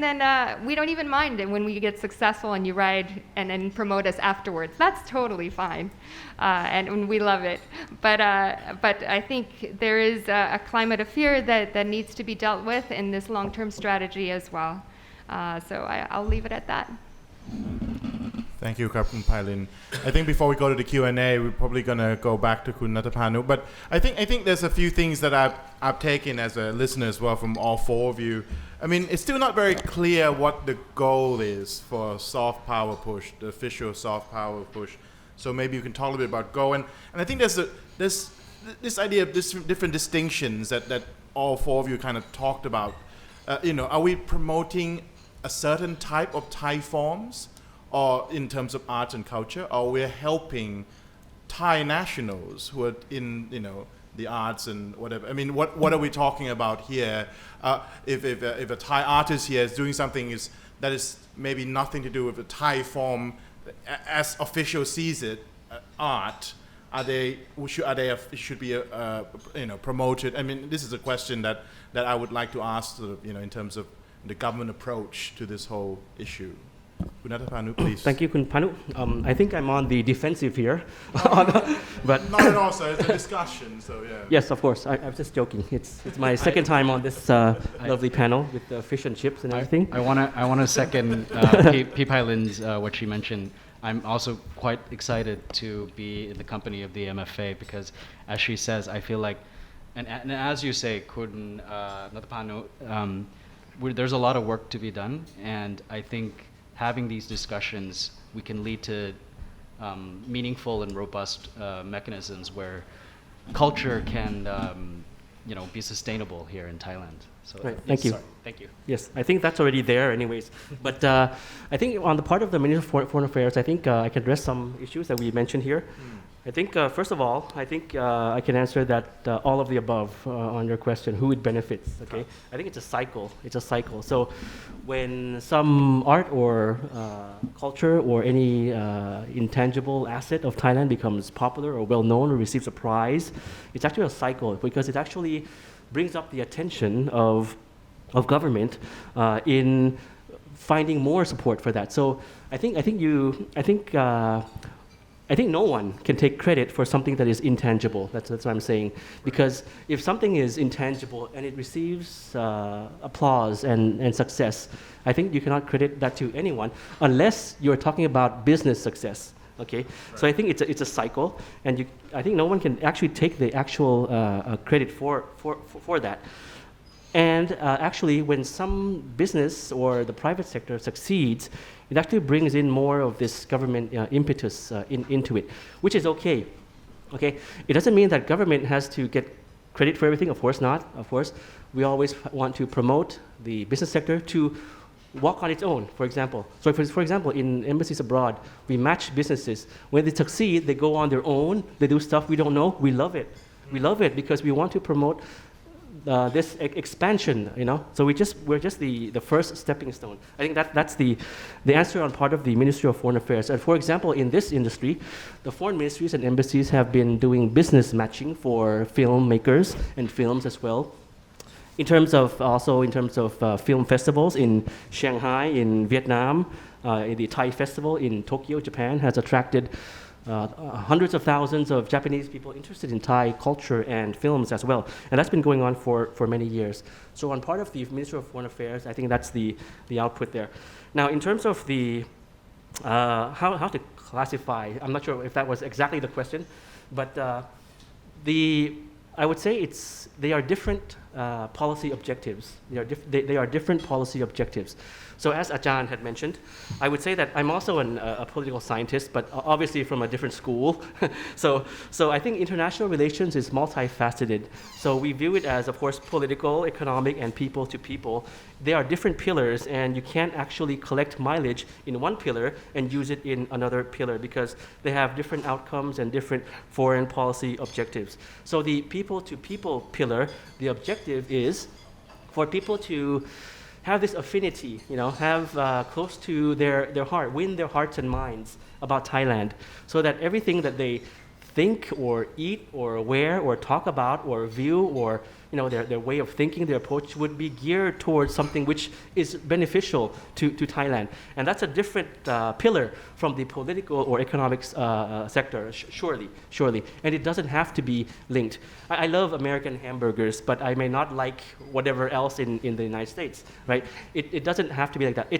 then we don't even mind it when we get successful and you ride and then promote us afterwards. That's totally fine, and we love it. But I think there is a climate of fear that needs to be dealt with in this long-term strategy as well. So I'll leave it at that. Thank you, Kapun Pailin. I think before we go to the Q&A, we're probably going to go back to Kun Natapanu. But I think there's a few things that I've taken as a listener as well from all four of you. I mean, it's still not very clear what the goal is for soft power push, the official soft power push. So maybe you can talk a little bit about goal. And I think there's this idea of different distinctions that all four of you kind of talked about. Are we promoting a certain type of Thai forms, or in terms of arts and culture, or we're helping Thai nationals who are in, the arts and whatever? I mean, what are we talking about here? If a Thai artist here is doing something that is maybe nothing to do with the Thai form as official sees it, art, should be promoted? I mean, this is a question that I would like to ask, sort of, in terms of the government approach to this whole issue. Kun Natapanu, please. Thank you, Kun Panu. I think I'm on the defensive here. But not at all, sir. It's a discussion, so yeah. Yes, of course. I'm just joking. It's my second time on this lovely panel with the fish and chips and everything. I want to second P. Pailin's what she mentioned. I'm also quite excited to be in the company of the MFA because, as she says, I feel like, and as you say, Kun Natapanu, there's a lot of work to be done, and I think having these discussions, we can lead to meaningful and robust mechanisms where culture can be sustainable here in Thailand. So Right. Thank you. sorry. Thank you. Yes, I think that's already there anyways. But I think on the part of the Ministry of Foreign Affairs, I think I can address some issues that we mentioned here. I think, first of all, I think I can answer that all of the above on your question, who it benefits, okay? I think it's a cycle. It's a cycle. So when some art or culture or any intangible asset of Thailand becomes popular or well-known or receives a prize, it's actually a cycle because it actually brings up the attention of government in finding more support for that. So I think no one can take credit for something that is intangible. That's what I'm saying. Because if something is intangible and it receives applause and success, I think you cannot credit that to anyone unless you're talking about business success. Okay, right. So I think it's a cycle, and I think no one can actually take the actual credit for that. And actually, when some business or the private sector succeeds, it actually brings in more of this government impetus into it, which is okay. Okay, it doesn't mean that government has to get credit for everything. Of course not. Of course, we always want to promote the business sector to walk on its own, for example. So for example, in embassies abroad, we match businesses. When they succeed, they go on their own, they do stuff we don't know, we love it. We love it because we want to promote this expansion, So we're just the first stepping stone. I think that's the answer on part of the Ministry of Foreign Affairs. And for example, in this industry, the foreign ministries and embassies have been doing business matching for filmmakers and films as well. In terms of film festivals in Shanghai, in Vietnam, in the Thai festival in Tokyo, Japan, has attracted hundreds of thousands of Japanese people interested in Thai culture and films as well. And that's been going on for many years. So on part of the Ministry of Foreign Affairs, I think that's the output there. Now, in terms of the how to classify, I'm not sure if that was exactly the question, but I would say they are different policy objectives. They are different policy objectives. So as Ajahn had mentioned, I would say that I'm also a political scientist, but obviously from a different school. So I think international relations is multifaceted. So we view it as, of course, political, economic, and people to people. They are different pillars, and you can't actually collect mileage in one pillar and use it in another pillar because they have different outcomes and different foreign policy objectives. So the people to people pillar, the objective is for people to have this affinity, have close to their heart, win their hearts and minds about Thailand, so that everything that they think or eat or wear or talk about or view or their way of thinking, their approach would be geared towards something which is beneficial to Thailand. And that's a different pillar from the political or economic sector, surely. And it doesn't have to be linked. I love American hamburgers, but I may not like whatever else in the United States, right? It doesn't have to be like that.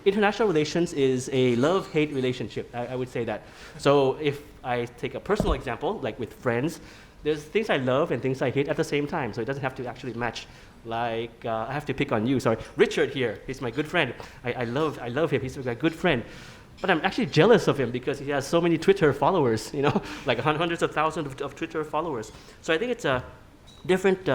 International relations is a love-hate relationship, I would say that. So if I take a personal example, like with friends, there's things I love and things I hate at the same time, so it doesn't have to actually match. Like, I have to pick on you, sorry. Richard here, he's my good friend. I love him, he's my good friend. But I'm actually jealous of him because he has so many Twitter followers, like hundreds of thousands of Twitter followers. So I think it's a different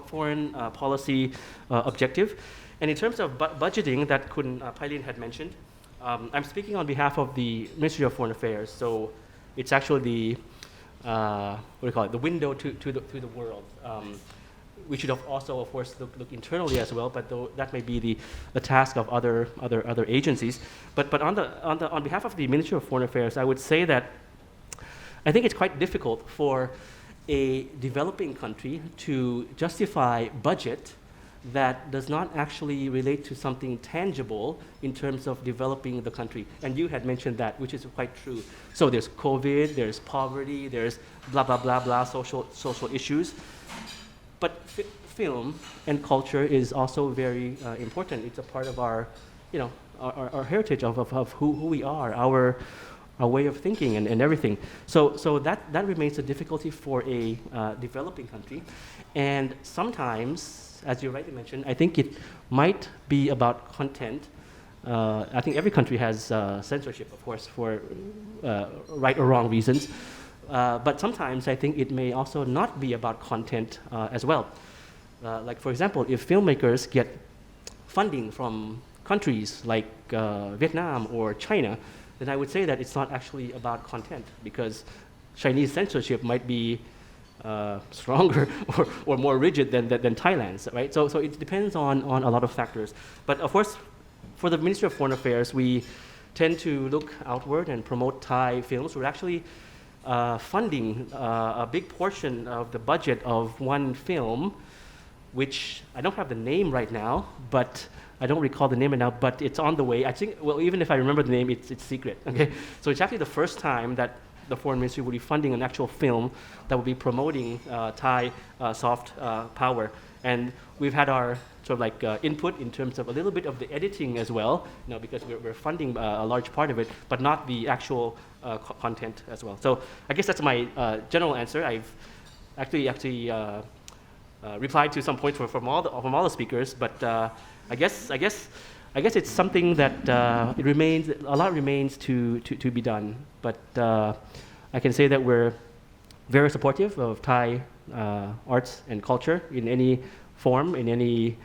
foreign policy objective. And in terms of budgeting that Kun Pailin had mentioned, I'm speaking on behalf of the Ministry of Foreign Affairs. So it's actually the the window to the world. We should also, of course, look internally as well, but that may be the task of other agencies. But on behalf of the Ministry of Foreign Affairs, I would say that I think it's quite difficult for a developing country to justify budget that does not actually relate to something tangible in terms of developing the country. And you had mentioned that, which is quite true. So there's COVID, there's poverty, there's blah, blah, blah, blah, social issues. But film and culture is also very important. It's a part of our heritage of who we are, our way of thinking and everything. So that remains a difficulty for a developing country. And sometimes, as you rightly mentioned, I think it might be about content. I think every country has censorship, of course, for right or wrong reasons. but sometimes I think it may also not be about content as well. Like for example, if filmmakers get funding from countries like Vietnam or China, then I would say that it's not actually about content, because Chinese censorship might be stronger or more rigid than Thailand's, right? So it depends on a lot of factors. But of course, for the Ministry of Foreign Affairs, we tend to look outward and promote Thai films. We're actually funding a big portion of the budget of one film, which I don't have the name right now, but I don't recall the name right now, but it's on the way. I think, well, even if I remember the name, it's secret, okay? So it's actually the first time that the Foreign Ministry will be funding an actual film that will be promoting Thai soft power. And we've had our sort of like input in terms of a little bit of the editing as well, you know, because we're funding a large part of it, but not the actual content as well. So I guess that's my general answer. I've actually replied to some points from all the speakers, but I guess it's something that a lot remains to be done. But I can say that we're very supportive of Thai arts and culture in any form, in any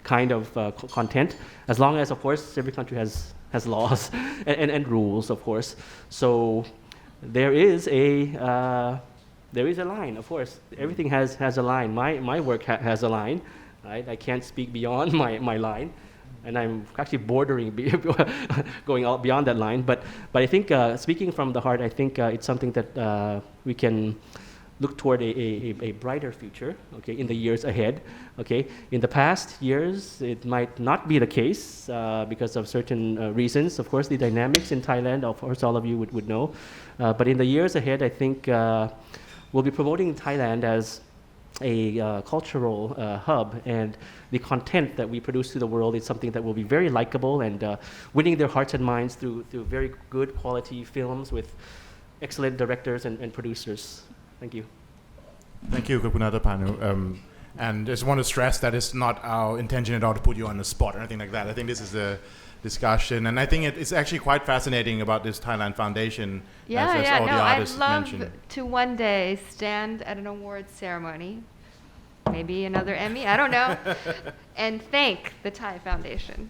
kind of content, as long as, of course, every country has laws and rules, of course. So there is a line, of course. Everything has a line. My work has a line, right? I can't speak beyond my line, and I'm actually bordering going out beyond that line. But I think speaking from the heart, I think it's something that we can look toward a brighter future, okay, in the years ahead, okay. In the past years, it might not be the case because of certain reasons. Of course, the dynamics in Thailand, of course, all of you would know. But in the years ahead, I think we'll be promoting Thailand as a cultural hub, and the content that we produce to the world is something that will be very likable and winning their hearts and minds through very good quality films with excellent directors and producers. Thank you. Thank you, Kapunata Panu. And just want to stress that it's not our intention at all to put you on the spot or anything like that. I think this is a discussion, and I think it's actually quite fascinating about this Thailand Foundation. As all the artists I'd love mentioned. to one day stand at an awards ceremony, maybe another Emmy, I don't know, and thank the Thai Foundation.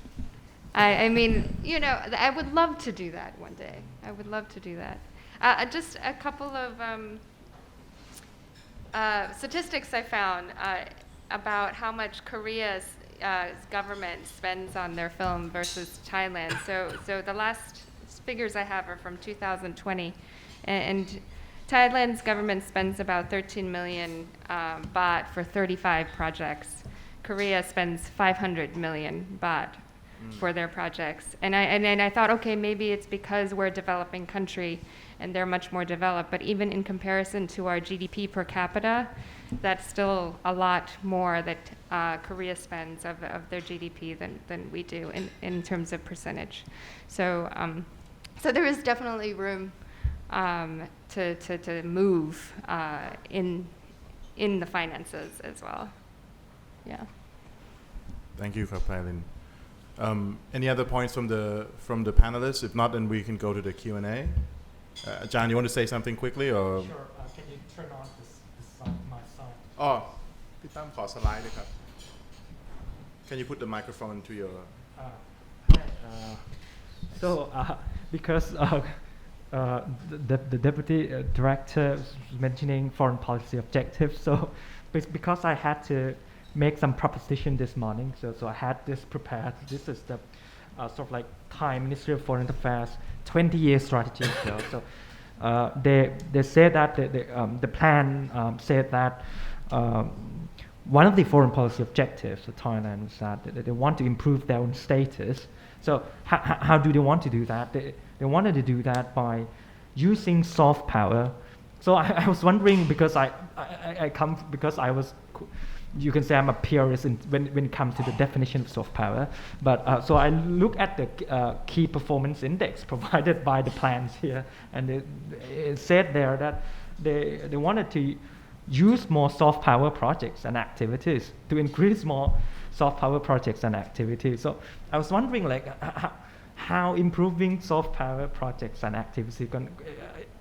I mean, you know, I would love to do that one day. I would love to do that. Just a couple of statistics I found about how much Korea's government spends on their film versus Thailand. So the last figures I have are from 2020, and Thailand's government spends about 13 million baht for 35 projects. Korea spends 500 million baht for their projects. And I thought, okay, maybe it's because we're a developing country and they're much more developed, but even in comparison to our GDP per capita, that's still a lot more that Korea spends of their GDP than we do in terms of percentage. So there is definitely room to move in the finances as well. Yeah. Thank you, Kapalin. Any other points from the panelists? If not, then we can go to the Q&A. John, you want to say something quickly, or? Sure. Can you turn on this side, my side? Oh, พี่ตั้มขอสไลด์เลยครับ Can you put the microphone to your? Because the deputy director was mentioning foreign policy objectives, so because I had to make some proposition this morning, so I had this prepared. This is the sort of like Thai Ministry of Foreign Affairs 20-year strategy. So they said that the plan said that one of the foreign policy objectives of Thailand was that they want to improve their own status. So how do they want to do that? They wanted to do that by using soft power. So I was wondering, because I was, you can say I'm a purist when it comes to the definition of soft power. But so I look at the key performance index provided by the plans here, and it said there that they wanted to use more soft power projects and activities, to increase more soft power projects and activities. So I was wondering, like, how improving soft power projects and activities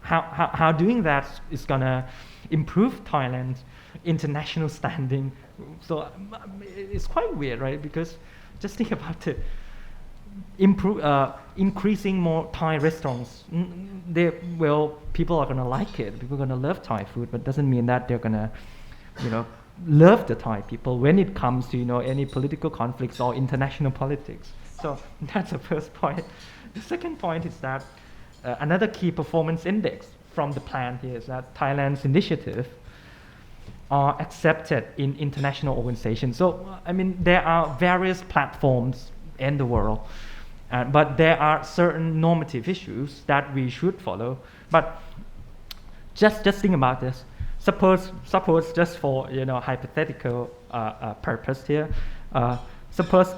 how doing that is gonna improve Thailand's international standing. So it's quite weird, right? Because just think about it. Increasing more Thai restaurants. People are gonna like it. People are gonna love Thai food, but doesn't mean that they're gonna, love the Thai people when it comes to any political conflicts or international politics. So that's the first point. The second point is that another key performance index from the plan here is that Thailand's initiative are accepted in international organizations. So there are various platforms in the world, but there are certain normative issues that we should follow. But just think about this. Suppose just for hypothetical purpose here. Suppose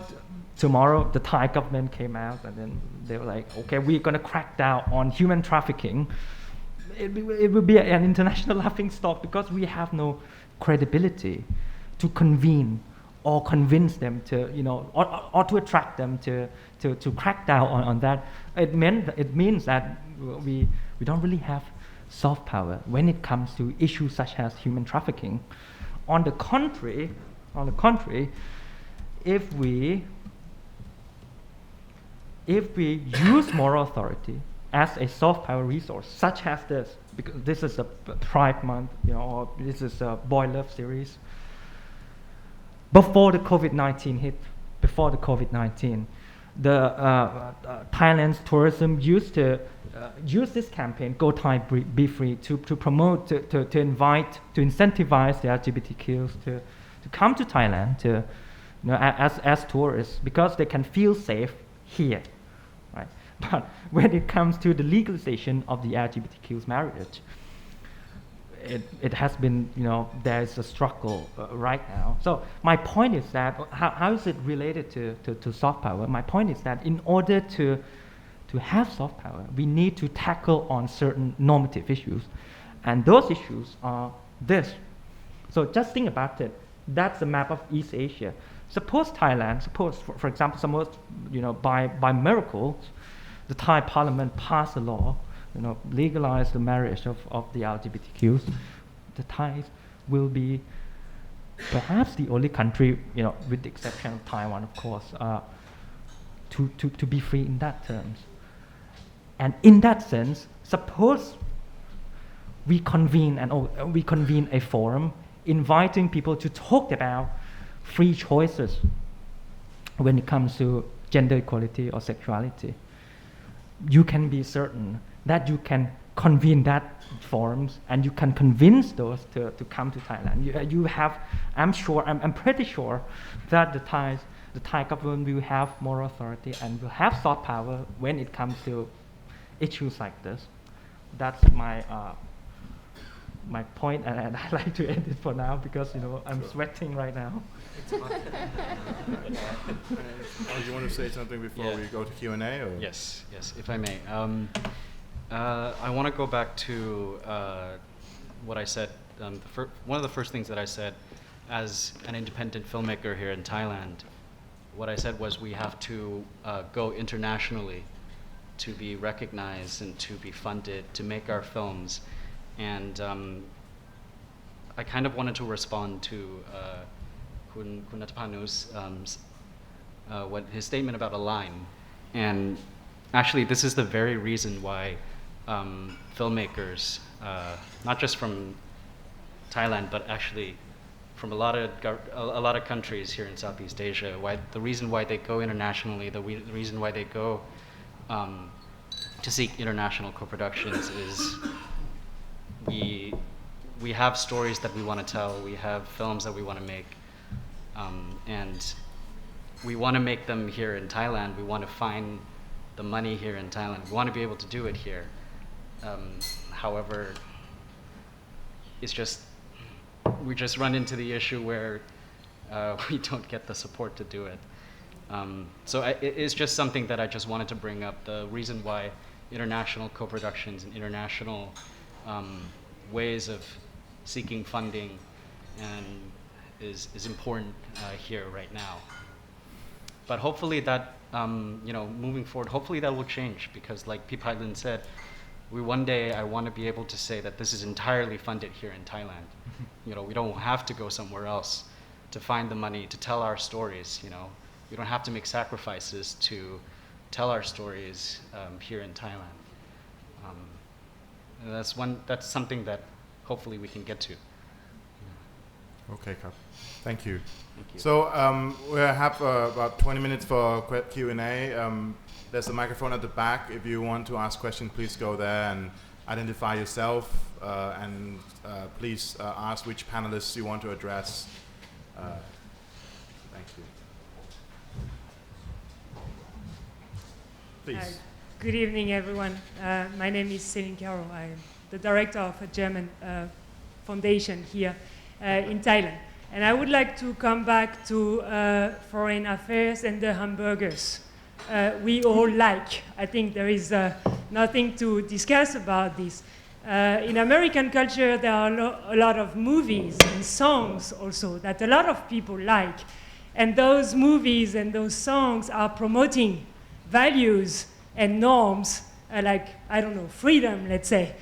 tomorrow the Thai government came out and then they were like, okay, we're going to crack down on human trafficking. It will be an international laughing stock because we have no credibility to convene or convince them to, or to attract them to crack down on that. It means that we don't really have soft power when it comes to issues such as human trafficking. On the contrary, if we use moral authority as a soft power resource, such as this, because this is a Pride Month, or this is a Boy Love series. Before the COVID-19 hit, Thailand's tourism used to use this campaign, Go Thai Be Free, to promote, to invite, to incentivize the LGBTQs to come to Thailand as tourists because they can feel safe here. Right? But when it comes to the legalization of the LGBTQ's marriage, it has been, there is a struggle right now. So my point is that, how is it related to soft power? My point is that in order to have soft power, we need to tackle on certain normative issues. And those issues are this. So just think about it. That's the map of East Asia. Suppose Thailand, for example, by miracles, the Thai parliament passed a law, legalize the marriage of the LGBTQs. The Thais will be perhaps the only country, with the exception of Taiwan, of course, to be free in that terms. And in that sense, suppose we convene a forum inviting people to talk about free choices when it comes to gender equality or sexuality. You can be certain that you can convene that forums and you can convince those to come to Thailand. You have, I'm pretty sure that the Thai government will have moral authority and will have soft power when it comes to issues like this. That's my point, and I'd like to end it for now because I'm sweating right now. Do you want to say something before we go to Q&A? Or? Yes, if I may. I want to go back to what I said. One of the first things that I said as an independent filmmaker here in Thailand, what I said was we have to go internationally to be recognized and to be funded to make our films. And I kind of wanted to respond to Kun Natapanu's his statement about a line. And actually, this is the very reason why filmmakers, not just from Thailand, but actually from a lot of countries here in Southeast Asia, the reason why they go internationally, the reason why they go to seek international co-productions is we have stories that we want to tell, we have films that we want to make, and we want to make them here in Thailand. We want to find the money here in Thailand. We want to be able to do it here. However, we just run into the issue where we don't get the support to do it. So it's just something that I just wanted to bring up, the reason why international co-productions and international ways of seeking funding is important here right now. But hopefully that, moving forward, hopefully that will change because like P. Pailin said, one day I want to be able to say that this is entirely funded here in Thailand. You know, we don't have to go somewhere else to find the money to tell our stories. You know, we don't have to make sacrifices to tell our stories here in Thailand. And that's something that hopefully we can get to. Okay, Kap. Thank you. Thank you. So we have about 20 minutes for Q&A. There's a microphone at the back. If you want to ask questions, please go there and identify yourself and please ask which panelists you want to address. Thank you. Please. Good evening, everyone. My name is Céline Caro. I'm the director of a German foundation here in Thailand. And I would like to come back to foreign affairs and the hamburgers we all like. I think there is nothing to discuss about this. In American culture, there are a lot of movies and songs also that a lot of people like. And those movies and those songs are promoting values and norms like, I don't know, freedom, let's say.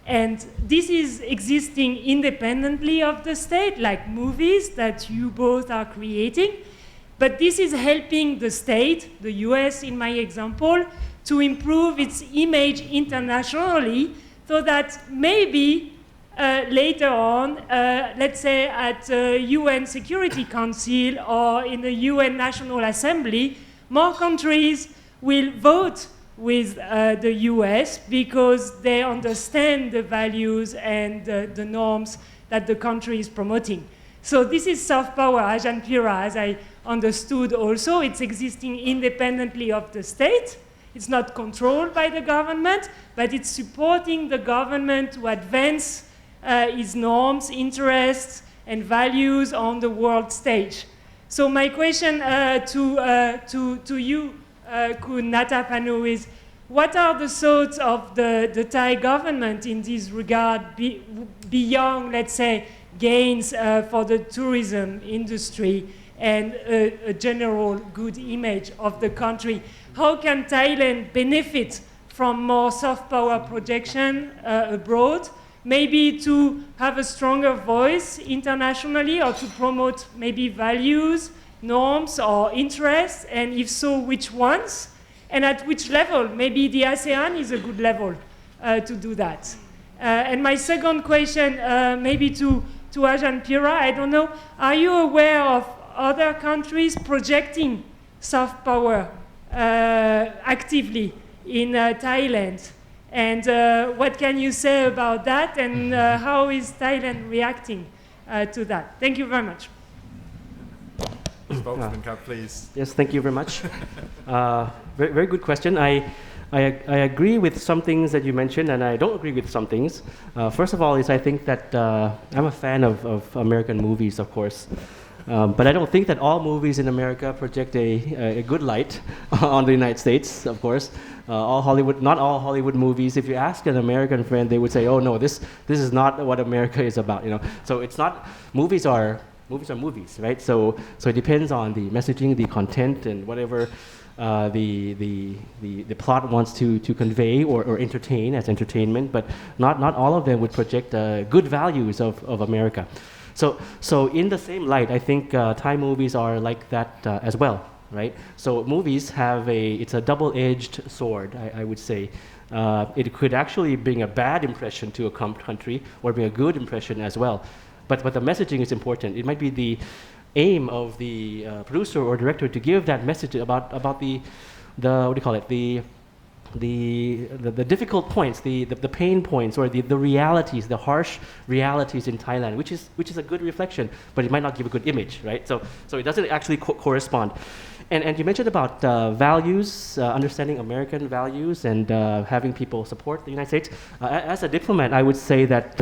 And this is existing independently of the state, like movies that you both are creating. But this is helping the state, the US in my example, to improve its image internationally so that maybe later on, let's say at UN Security Council or in the UN National Assembly, more countries will vote with the US because they understand the values and the norms that the country is promoting. So this is soft power, Ajahn Pira, as I understood also. It's existing independently of the state. It's not controlled by the government, but it's supporting the government to advance its norms, interests, and values on the world stage. So my question to you, Kun Natapanu, is what are the thoughts of the Thai government in this regard beyond, let's say, gains for the tourism industry and a general good image of the country? How can Thailand benefit from more soft power projection abroad? Maybe to have a stronger voice internationally or to promote maybe values, norms, or interests, and if so, which ones? And at which level? Maybe the ASEAN is a good level to do that. And my second question, maybe to Ajahn Pira, I don't know, are you aware of other countries projecting soft power actively in Thailand? And what can you say about that? And how is Thailand reacting to that? Thank you very much. Spokesman, please. Yes, thank you very much. Very, very good question. I agree with some things that you mentioned, and I don't agree with some things. First of all, I think that I'm a fan of American movies, of course. But I don't think that all movies in America project a good light on the United States, of course. Not all Hollywood movies. If you ask an American friend, they would say, "Oh no, this is not what America is about." You know, so it's not. Movies are movies, right? So it depends on the messaging, the content, and whatever the plot wants to convey or entertain as entertainment. But not all of them would project good values of America. So in the same light, I think Thai movies are like that as well, right? So movies have it's a double-edged sword, I would say. It could actually bring a bad impression to a country or bring a good impression as well. But the messaging is important. It might be the aim of the producer or director to give that message about the what do you call it, the difficult points, the pain points, or the realities, the harsh realities in Thailand, which is a good reflection, but it might not give a good image, right? So it doesn't actually correspond. And you mentioned about values, understanding American values, and having people support the United States. As a diplomat, I would say that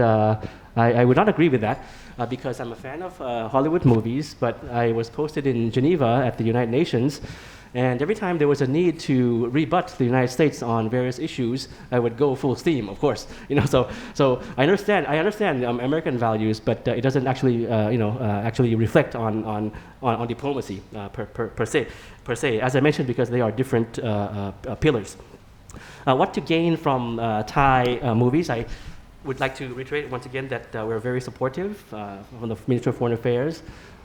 I would not agree with that because I'm a fan of Hollywood movies, but I was posted in Geneva at the United Nations. And every time there was a need to rebut the United States on various issues, I would go full steam, of course. You know, so I understand American values, but it doesn't actually actually reflect on diplomacy per se. As I mentioned, because they are different pillars. What to gain from Thai movies? I would like to reiterate once again that we're very supportive from the Ministry of Foreign Affairs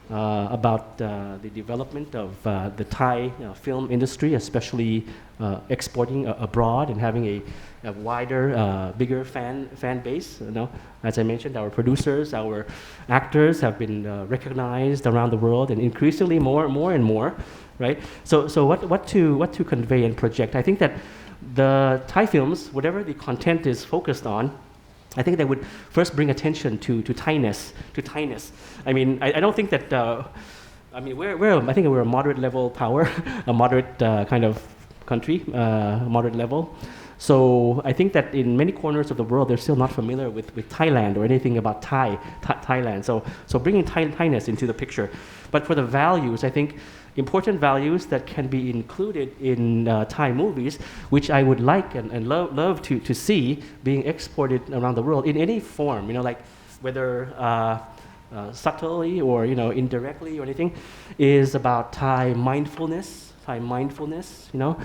about the development of the Thai film industry, especially exporting abroad and having a wider, bigger fan base. You know, as I mentioned, our producers, our actors have been recognized around the world, and increasingly more and more, right? So what to convey and project? I think that the Thai films, whatever the content is focused on, I think they would first bring attention to Thainess. I mean, I don't think that. I mean, I think we're a moderate level power, a moderate kind of country, moderate level. So I think that in many corners of the world, they're still not familiar with Thailand or anything about Thailand. So bringing Thainess into the picture. But for the values, I think important values that can be included in Thai movies, which I would like and love to see being exported around the world in any form, you know, like whether subtly or, you know, indirectly or anything, is about Thai mindfulness, you know.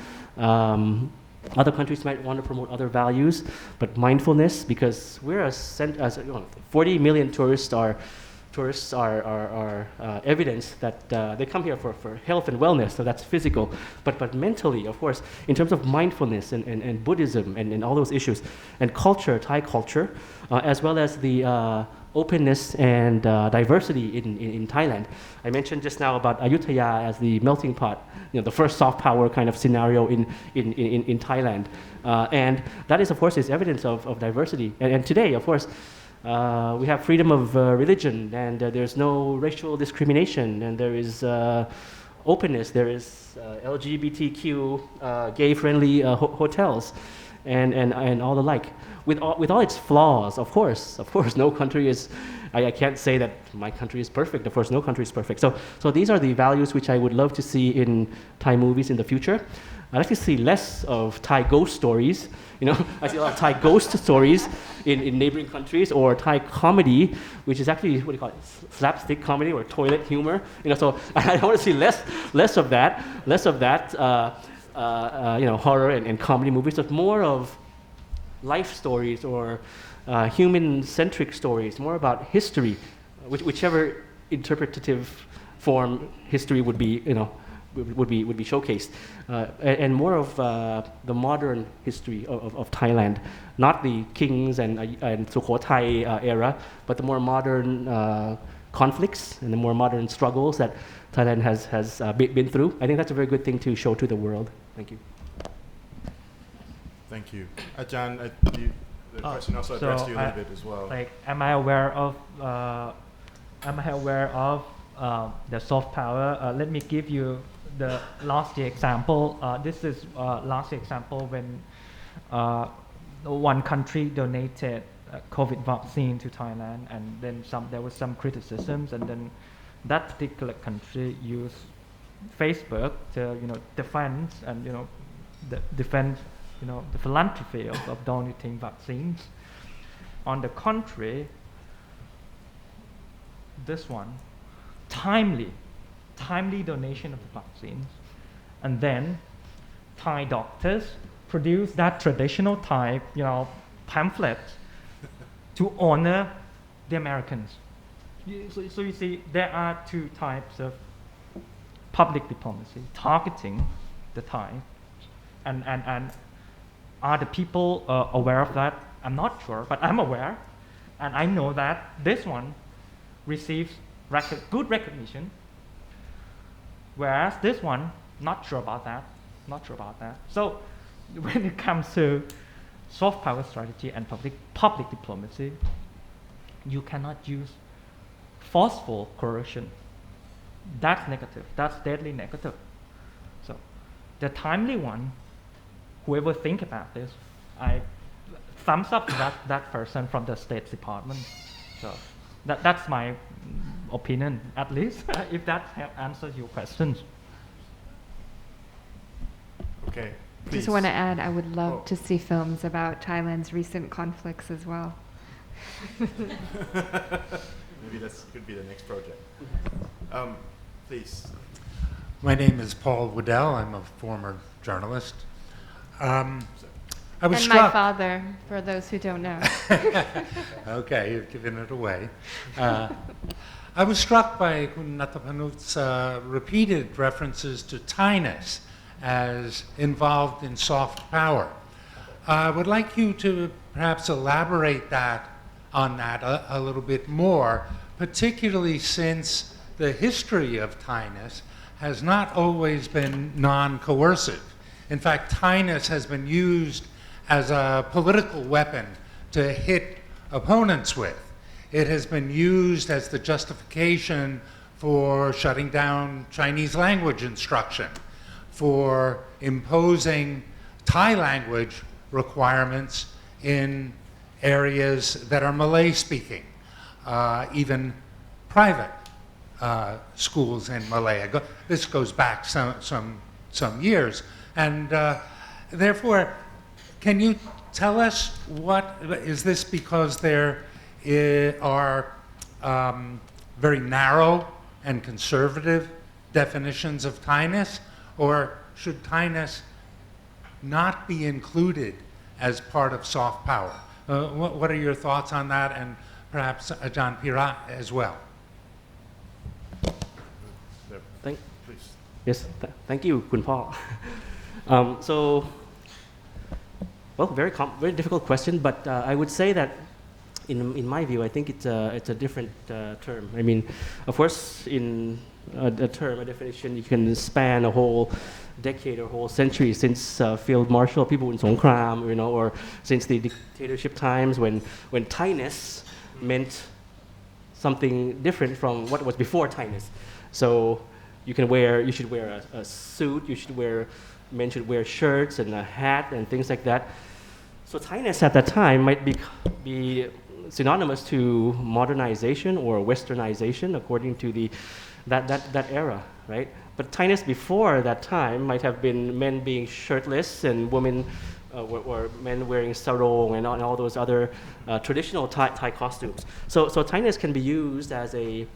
Other countries might want to promote other values, but mindfulness, because we're 40 million tourists are evidence that they come here for health and wellness, so that's physical. But mentally, of course, in terms of mindfulness and Buddhism and all those issues, and culture, Thai culture, as well as the openness and diversity in Thailand. I mentioned just now about Ayutthaya as the melting pot, you know, the first soft power kind of scenario in Thailand. And that is, of course, is evidence of diversity. And today, of course, we have freedom of religion, and there's no racial discrimination, and there is openness, there is LGBTQ gay-friendly hotels, and all the like. With all its flaws, of course, no country is. I can't say that my country is perfect. Of course, no country is perfect. So these are the values which I would love to see in Thai movies in the future. I'd like to see less of Thai ghost stories. You know, I see a lot of Thai ghost stories in neighboring countries, or Thai comedy, which is actually, what do you call it, slapstick comedy or toilet humor. You know, so I want to see less of that, you know, horror and comedy movies, but more of life stories or human-centric stories, more about history, whichever interpretative form history would be, you know, would be showcased, and more of the modern history of Thailand, not the kings and Sukhothai era, but the more modern conflicts and the more modern struggles that Thailand has been through. I think that's a very good thing to show to the world. Thank you. Thank you. Ajahn, the question also addressed you a little bit as well. Like, am I aware of the soft power? Let me give you the last year example. This is last year example when one country donated COVID vaccine to Thailand, and then there was some criticisms, and then that particular country used Facebook to, you know, defend and, you know, defend, you know, the philanthropy of donating vaccines. On the contrary, this one, timely donation of the vaccines, and then Thai doctors produce that traditional Thai, you know, pamphlet to honor the Americans. So you see, there are two types of public diplomacy targeting the Thai, and are the people aware of that? I'm not sure, but I'm aware, and I know that this one receives good recognition, whereas this one, not sure about that. So when it comes to soft power strategy and public diplomacy, you cannot use forceful coercion. That's negative. That's deadly negative. So the timely one, whoever think about this, I thumbs up to that person from the State Department. So that's my opinion, at least, if that answers your questions. Okay. Please. Just want to add, I would love to see films about Thailand's recent conflicts as well. Maybe that could be the next project. Please. My name is Paul Waddell. I'm a former journalist. I was And struck. my father, for those who don't know. Okay, you've given it away. I was struck by Kun Natapanut's repeated references to Thainess as involved in soft power. I would like you to perhaps elaborate on that a little bit more, particularly since the history of Thainess has not always been non-coercive. In fact, Thainess has been used as a political weapon to hit opponents with. It has been used as the justification for shutting down Chinese language instruction, for imposing Thai language requirements in areas that are Malay speaking, even private schools in Malay. This goes back some years. And therefore, can you tell us is this because there are very narrow and conservative definitions of Thainess, or should Thainess not be included as part of soft power? What are your thoughts on that, and perhaps Ajahn Pira as well? Thank you, Kun Pa. So, well, very difficult question, but I would say that in my view, I think it's a different term. I mean, of course, in a definition, you can span a whole decade or whole century since Field Marshal, people in Songkram, or since the dictatorship times when Thainess meant something different from what was before Thainess. So you should wear a suit, men should wear shirts and a hat and things like that. So Thainess at that time might be synonymous to modernization or westernization according to that era, right? But Thainess before that time might have been men being shirtless and women or men wearing sarong and all those other traditional Thai costumes. So Thainess can be used as a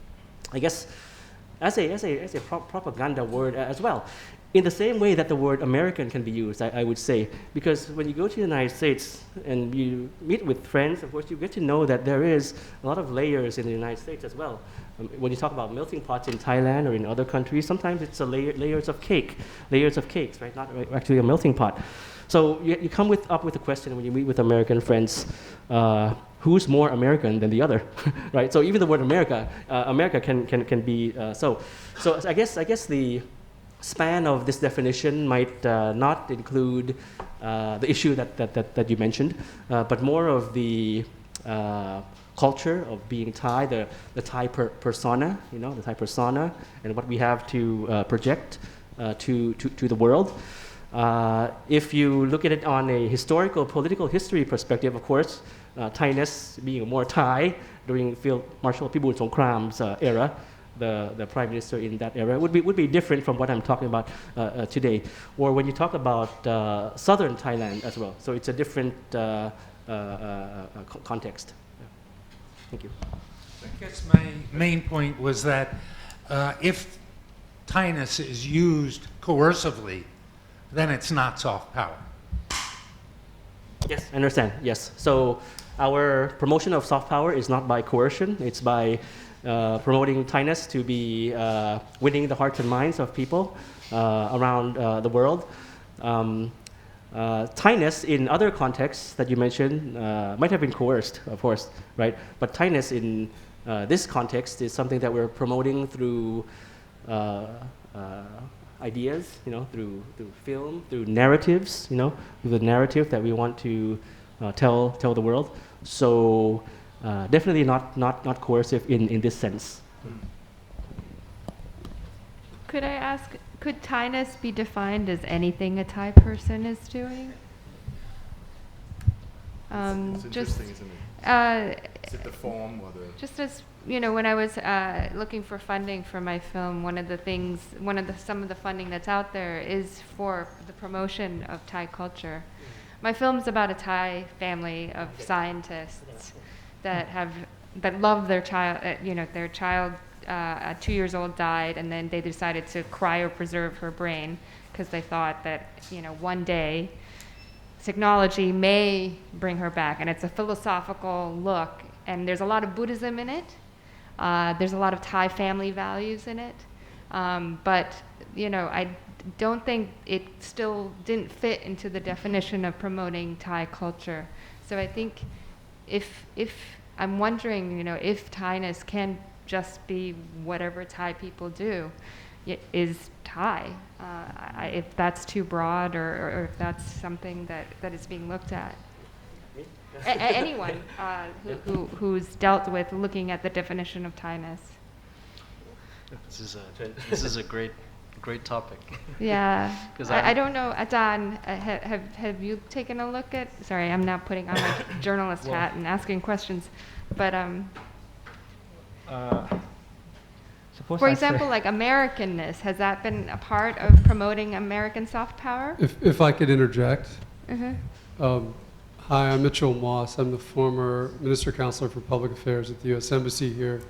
propaganda word as well. In the same way that the word American can be used, I would say, because when you go to the United States and you meet with friends, of course, you get to know that there is a lot of layers in the United States as well. When you talk about melting pots in Thailand or in other countries, sometimes it's layers of cakes, right? Not actually a melting pot. So you come up with a question when you meet with American friends, who's more American than the other, right? So even the word America can be so. So I guess the span of this definition might not include the issue that you mentioned, but more of the culture of being Thai, the Thai persona, the Thai persona, and what we have to project to the world. If you look at it on a historical, political history perspective, of course, Thainess being more Thai during Field Marshal Pibul Songkram's era, the prime minister in that era would be different from what I'm talking about today. Or when you talk about southern Thailand as well, so it's a different context. Yeah. Thank you. I guess my main point was that if Thainess is used coercively, then it's not soft power. Yes, I understand. Yes. So our promotion of soft power is not by coercion. It's by promoting Thainess to be winning the hearts and minds of people around the world. Thainess in other contexts that you mentioned might have been coerced, of course, right? But Thainess in this context is something that we're promoting through ideas, through film, through narratives, through the narrative that we want to tell the world. So definitely not coercive in this sense. Could I ask, could Thainess be defined as anything a Thai person is doing? It's just interesting, isn't it? Is it the form or the... Just as when I was looking for funding for my film, some of the funding that's out there is for the promotion of Thai culture. My film's about a Thai family of scientists that love their child. Their child at 2 years old died, and then they decided to cryopreserve her brain because they thought that one day technology may bring her back, and it's a philosophical look, and there's a lot of Buddhism in it. There's a lot of Thai family values in it, but I don't think it still didn't fit into the definition of promoting Thai culture. So I think if I'm wondering, if Thainess can just be whatever Thai people do, is Thai. If that's too broad, or if that's something that is being looked at. Anyone who's dealt with looking at the definition of Thainess. This is a great topic. Yeah. I don't know, Ajahn, have you taken a look at? Sorry, I'm now putting on my journalist hat and asking questions, but for example, like Americanness, has that been a part of promoting American soft power? If I could interject. Mm-hmm. Hi, I'm Mitchell Moss. I'm the former Minister Counselor for Public Affairs at the U.S. Embassy here.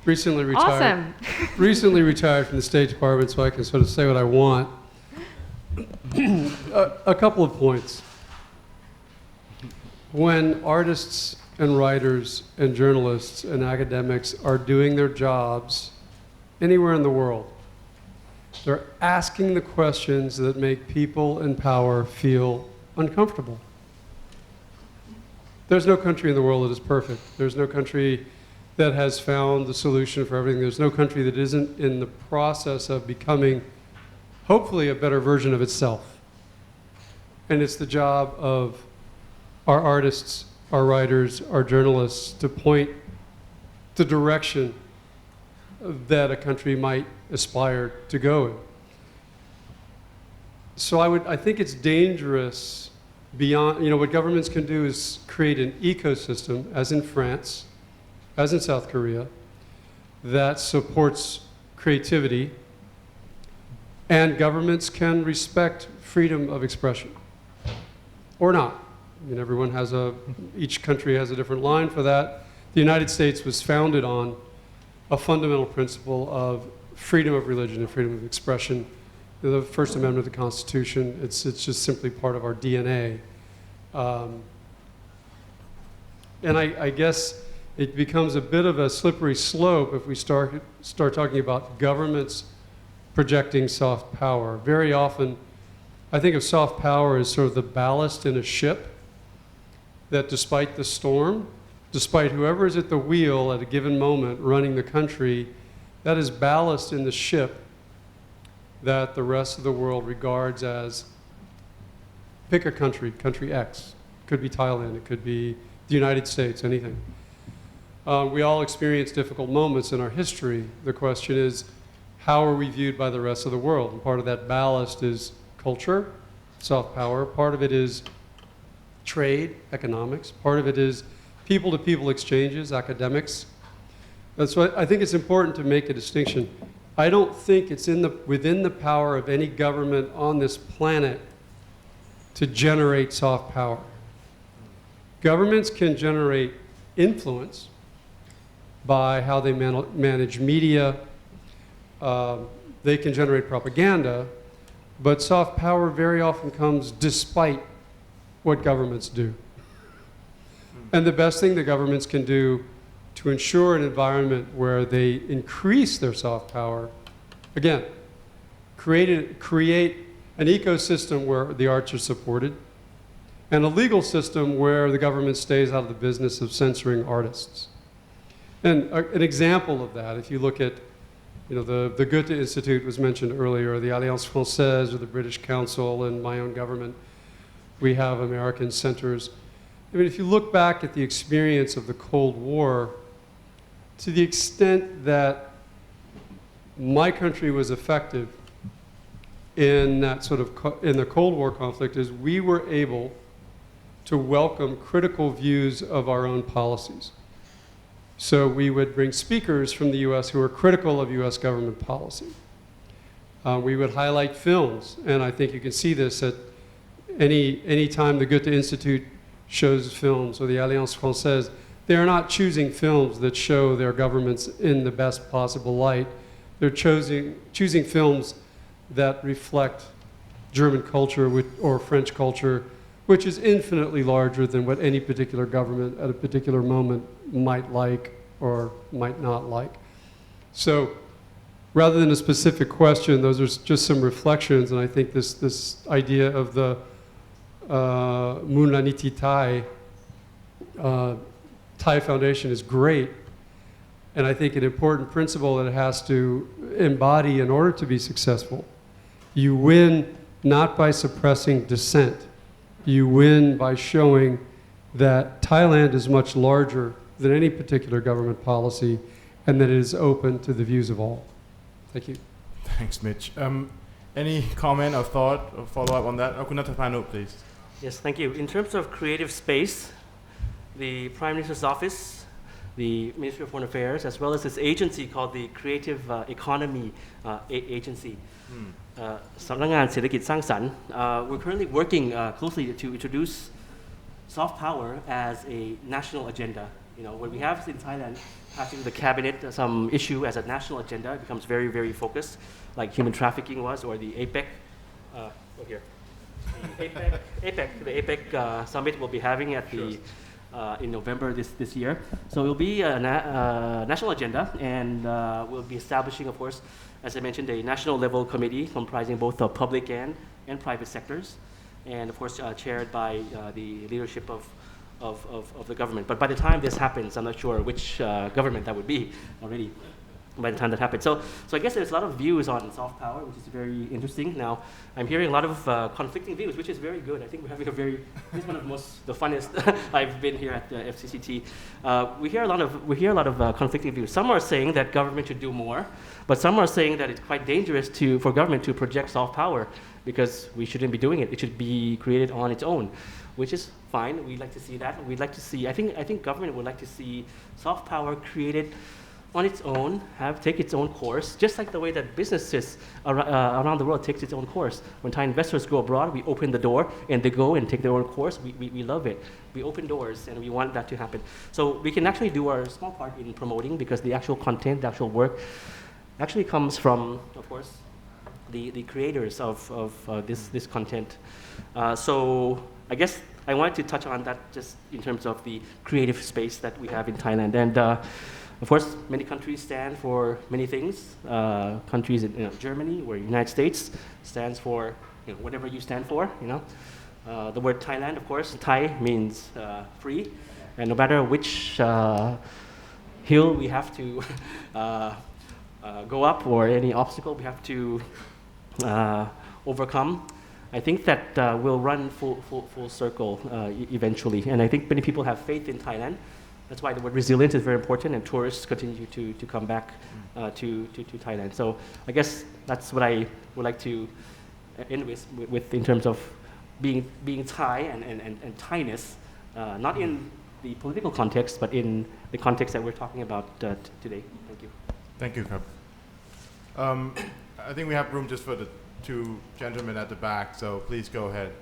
Recently retired. Awesome. Recently retired from the State Department, so I can sort of say what I want. A couple of points. When artists and writers and journalists and academics are doing their jobs anywhere in the world, they're asking the questions that make people in power feel uncomfortable. There's no country in the world that is perfect. There's no country that has found the solution for everything. There's no country that isn't in the process of becoming, hopefully, a better version of itself. And it's the job of our artists, our writers, our journalists to point the direction that a country might aspire to go in. So I think it's dangerous beyond, what governments can do is create an ecosystem, as in France, as in South Korea, that supports creativity, and governments can respect freedom of expression, or not. Everyone has each country has a different line for that. The United States was founded on a fundamental principle of freedom of religion and freedom of expression. The First Amendment of the Constitution, it's just simply part of our DNA. And I guess it becomes a bit of a slippery slope if we start talking about governments projecting soft power. Very often, I think of soft power as sort of the ballast in a ship, that despite the storm, despite whoever is at the wheel at a given moment running the country, that is ballast in the ship that the rest of the world regards as, pick a country, country X. It could be Thailand, it could be the United States, anything. We all experience difficult moments in our history. The question is, how are we viewed by the rest of the world? And part of that ballast is culture, soft power. Part of it is trade, economics. Part of it is people-to-people exchanges, academics. That's why I think it's important to make a distinction. I don't think it's within the power of any government on this planet to generate soft power. Governments can generate influence by how they manage media. They can generate propaganda, but soft power very often comes despite what governments do. And the best thing that governments can do to ensure an environment where they increase their soft power, again, create an ecosystem where the arts are supported, and a legal system where the government stays out of the business of censoring artists. And an example of that, if you look at, the Goethe Institute was mentioned earlier, the Alliance Française, or the British Council, and my own government, we have American centers. If you look back at the experience of the Cold War, to the extent that my country was effective in that in the Cold War conflict, is we were able to welcome critical views of our own policies. So we would bring speakers from the US who were critical of US government policy. We would highlight films, and I think you can see this at any time the Goethe Institute shows films, or the Alliance Française. They're not choosing films that show their governments in the best possible light. They're choosing films that reflect German culture or French culture which is infinitely larger than what any particular government at a particular moment might like or might not like. So rather than a specific question, those are just some reflections, and I think this idea of the Munaniti Thai Thai Foundation is great, and I think an important principle that it has to embody in order to be successful. You win not by suppressing dissent. You win by showing that Thailand is much larger than any particular government policy and that it is open to the views of all. Thank you. Thanks, Mitch. Any comment or thought or follow-up on that? Kun Nathapanu, please. Yes, thank you. In terms of creative space, the Prime Minister's Office, the Ministry of Foreign Affairs, as well as this agency called the Creative Economy Agency, สำนักงานเศรษฐกิจสร้างสรรค์ we're currently working closely to introduce soft power as a national agenda. You know, when we have in Thailand passing the cabinet some issue as a national agenda, it becomes very, very focused, like human trafficking was, or the APEC. Over here. The APEC summit we'll be having at the in November this year. So it will be a national agenda, and we'll be establishing, of course, as I mentioned, a national level committee comprising both the public and private sectors, and of course chaired by the leadership of the government. But by the time this happens, I'm not sure which government that would be already. By the time that happens. So I guess there's a lot of views on soft power, which is very interesting. Now, I'm hearing a lot of conflicting views, which is very good. I think we're having this is one of the funnest I've been here at the FCCT. We hear a lot of conflicting views. Some are saying that government should do more, but some are saying that it's quite dangerous for government to project soft power because we shouldn't be doing it. It should be created on its own, which is fine. We'd like to see that. We'd like to see, I think government would like to see soft power created on its own, take its own course, just like the way that businesses around the world takes its own course. When Thai investors go abroad, we open the door and they go and take their own course. We love it. We open doors and we want that to happen. So we can actually do our small part in promoting because the actual content, the actual work actually comes from, of course, the creators of this content. So I guess I wanted to touch on that just in terms of the creative space that we have in Thailand. And of course, many countries stand for many things. Countries in Germany or United States stands for whatever you stand for. The word Thailand, of course, Thai means free, and no matter which hill we have to go up or any obstacle we have to overcome, I think that we'll run full circle eventually. And I think many people have faith in Thailand. That's why the word resilient is very important, and tourists continue to come back to Thailand. So I guess that's what I would like to end with in terms of being Thai and Thainess, not in the political context, but in the context that we're talking about today. Thank you. Thank you, Kap. I think we have room just for the two gentlemen at the back, so please go ahead.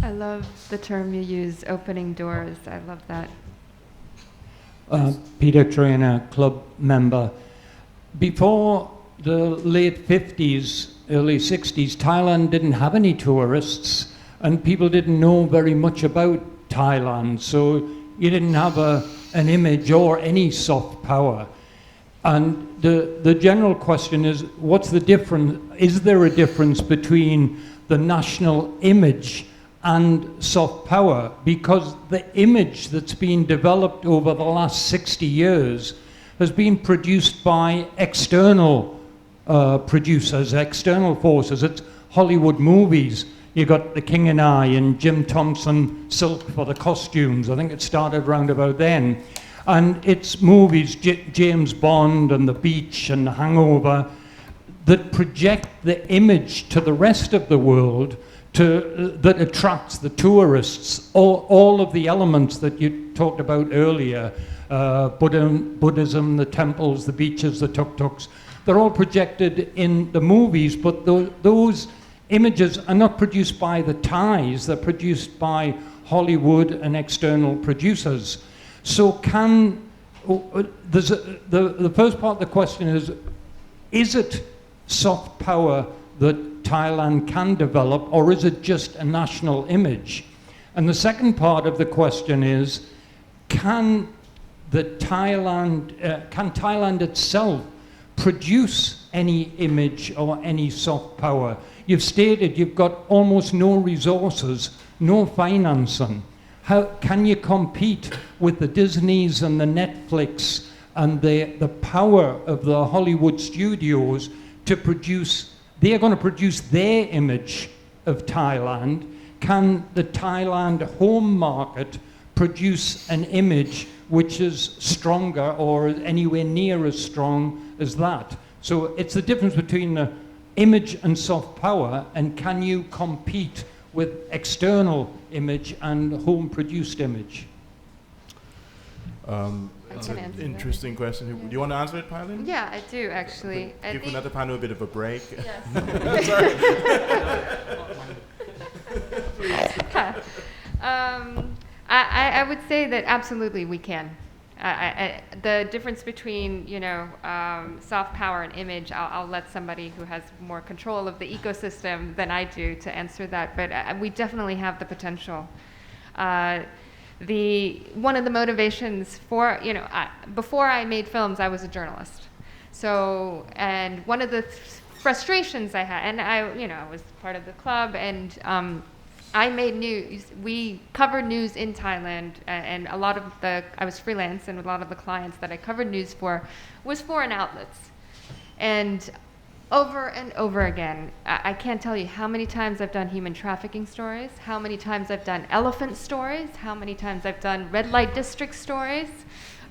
I love the term you use, opening doors. I love that. Peter Trainer, club member. Before the late 50s, early 60s, Thailand didn't have any tourists and people didn't know very much about Thailand. So you didn't have an image or any soft power. And the general question is, what's the difference? Is there a difference between the national image and soft power? Because the image that's been developed over the last 60 years has been produced by external producers, external forces. It's Hollywood movies. You got The King and I and Jim Thompson, Silk for the costumes. I think it started round about then. And it's movies, James Bond and The Beach and The Hangover, that project the image to the rest of the world that attracts the tourists. All of the elements that you talked about earlier, Buddhism, the temples, the beaches, the tuk-tuks, they're all projected in the movies, but those images are not produced by the Thais, they're produced by Hollywood and external producers. So the first part of the question is it soft power that Thailand can develop, or is it just a national image? And the second part of the question is, can Thailand itself produce any image or any soft power? You've stated you've got almost no resources, no financing. How can you compete with the Disneys and the Netflix and the power of the Hollywood studios to produce? They're going to produce their image of Thailand. Can the Thailand home market produce an image which is stronger or anywhere near as strong as that? So it's the difference between the image and soft power, and can you compete with external image and home-produced image? It's an interesting question. Do you want to answer it, Pilin? Yeah, I do actually. Give Kunatapanu a bit of a break. Yes. I would say that absolutely we can. The difference between soft power and image, I'll let somebody who has more control of the ecosystem than I do to answer that. But we definitely have the potential. One of the motivations for before I made films, I was a journalist. So, and one of the frustrations I had, and I was part of the club, and I made news. We covered news in Thailand, and I was freelance, and a lot of the clients that I covered news for was foreign outlets. And over again, I can't tell you how many times I've done human trafficking stories, how many times I've done elephant stories, how many times I've done red light district stories.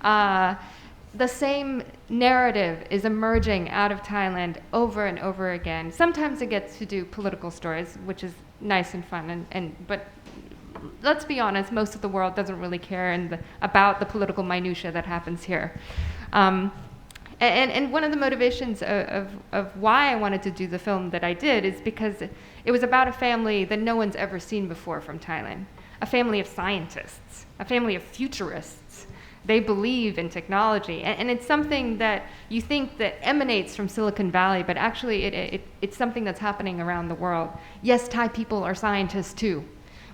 The same narrative is emerging out of Thailand over and over again. Sometimes it gets to do political stories, which is nice and fun, but let's be honest, most of the world doesn't really care about the political minutia that happens here. And one of the motivations of why I wanted to do the film that I did is because it was about a family that no one's ever seen before from Thailand, a family of scientists, a family of futurists. They believe in technology, and it's something that you think that emanates from Silicon Valley, but actually it's something that's happening around the world. Yes, Thai people are scientists too.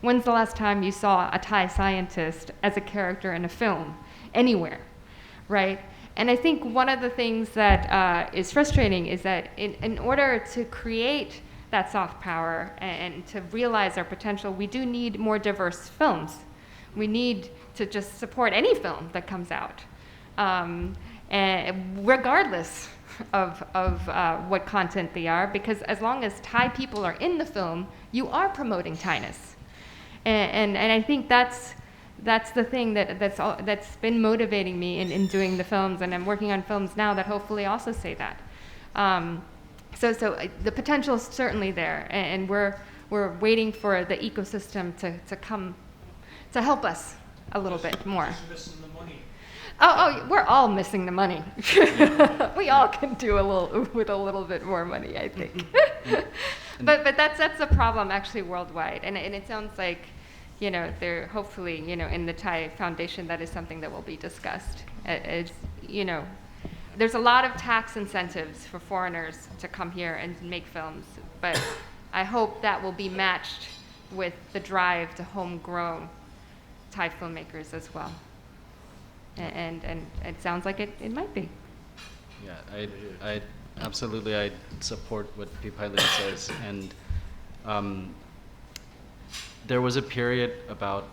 When's the last time you saw a Thai scientist as a character in a film, anywhere, right? And I think one of the things that is frustrating is that in order to create that soft power and to realize our potential, we do need more diverse films. We need to just support any film that comes out, and regardless of what content they are, because as long as Thai people are in the film, you are promoting Thainess. And I think that's the thing that's been motivating me in doing the films, and I'm working on films now that hopefully also say that. So the potential is certainly there, and we're waiting for the ecosystem to come to help us a little bit more. Missing the money. Oh, we're all missing the money. We all can do with a little bit more money, I think. but that's a problem actually worldwide, and it sounds like, there hopefully, in the Thai Foundation, that is something that will be discussed. There's a lot of tax incentives for foreigners to come here and make films, but I hope that will be matched with the drive to homegrown Thai filmmakers as well. And it sounds like it might be. Yeah, I absolutely, I support what Pipailin says, and there was a period about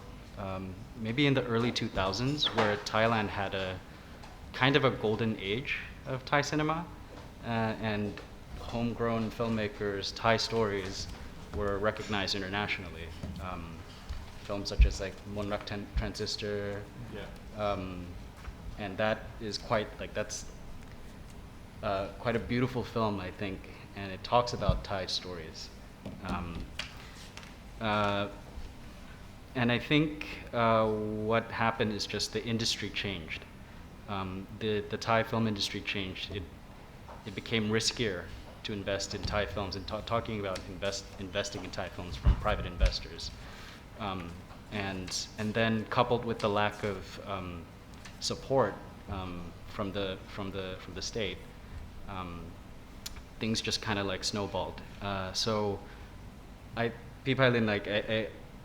maybe in the early 2000s where Thailand had a kind of a golden age of Thai cinema, and homegrown filmmakers, Thai stories were recognized internationally. Films such as like Monrak Transistor, and that is quite a beautiful film, I think, and it talks about Thai stories. And I think what happened is just the industry changed. The Thai film industry changed. It became riskier to invest in Thai films, and talking about investing in Thai films from private investors. And then coupled with the lack of from the state, things just kind of like snowballed. So Pipailin, like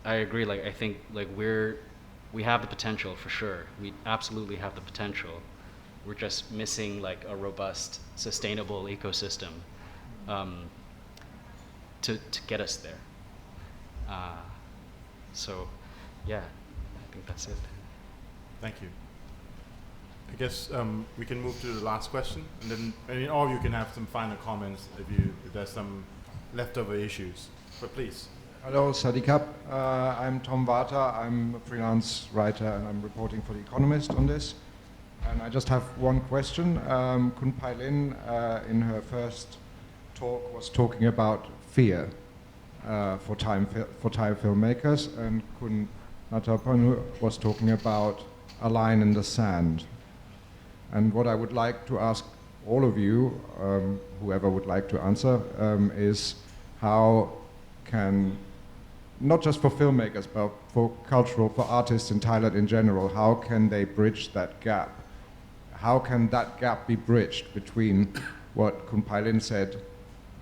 I agree. Like I think like we have the potential for sure. We absolutely have the potential. We're just missing like a robust, sustainable ecosystem to get us there. So, yeah, I think that's it. Thank you. I guess we can move to the last question, and then all of you can have some final comments if there's some leftover issues. But please. Hello, Sadikap. I'm Tom Vata. I'm a freelance writer, and I'm reporting for The Economist on this. And I just have one question. Kun Pailin, in her first talk, was talking about fear for Thai filmmakers, and Kun Natapanu was talking about a line in the sand. And what I would like to ask all of you, whoever would like to answer, is how can, not just for filmmakers, but for artists in Thailand in general, how can they bridge that gap? How can that gap be bridged between what Kun Pailin said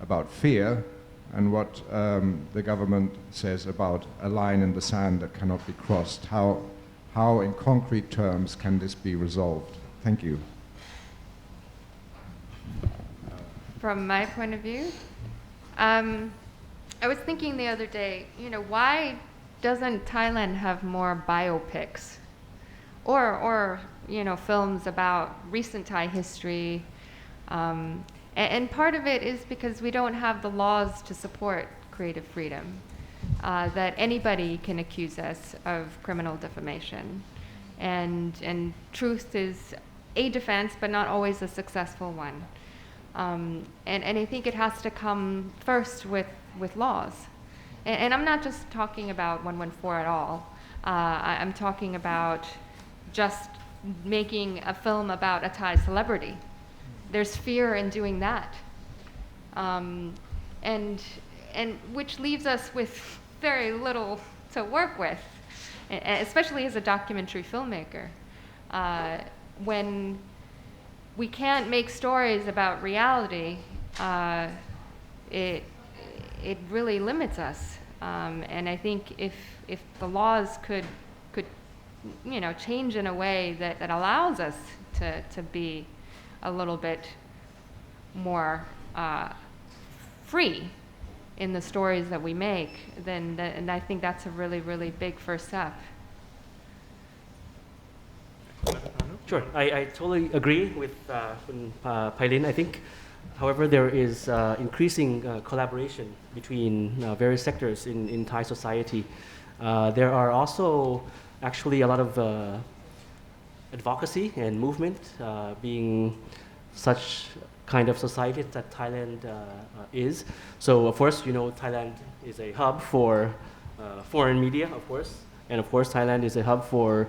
about fear and what the government says about a line in the sand that cannot be crossed? How in concrete terms can this be resolved? Thank you. From my point of view, I was thinking the other day, why doesn't Thailand have more biopics or films about recent Thai history? And part of it is because we don't have the laws to support creative freedom, that anybody can accuse us of criminal defamation. And truth is a defense, but not always a successful one. And I think it has to come first with laws. And I'm not just talking about 114 at all. I'm talking about just making a film about a Thai celebrity. There's fear in doing that. And which leaves us with very little to work with, especially as a documentary filmmaker. When we can't make stories about reality, it really limits us. And I think if the laws could change in a way that allows us to be a little bit more free in the stories that we make, then I think that's a really, really big first step. Sure, I totally agree with Pailin. I think, however, there is increasing collaboration between various sectors in Thai society. There are also actually a lot of advocacy and movement being such kind of society that Thailand is. So, of course, Thailand is a hub for foreign media, of course, and of course, Thailand is a hub for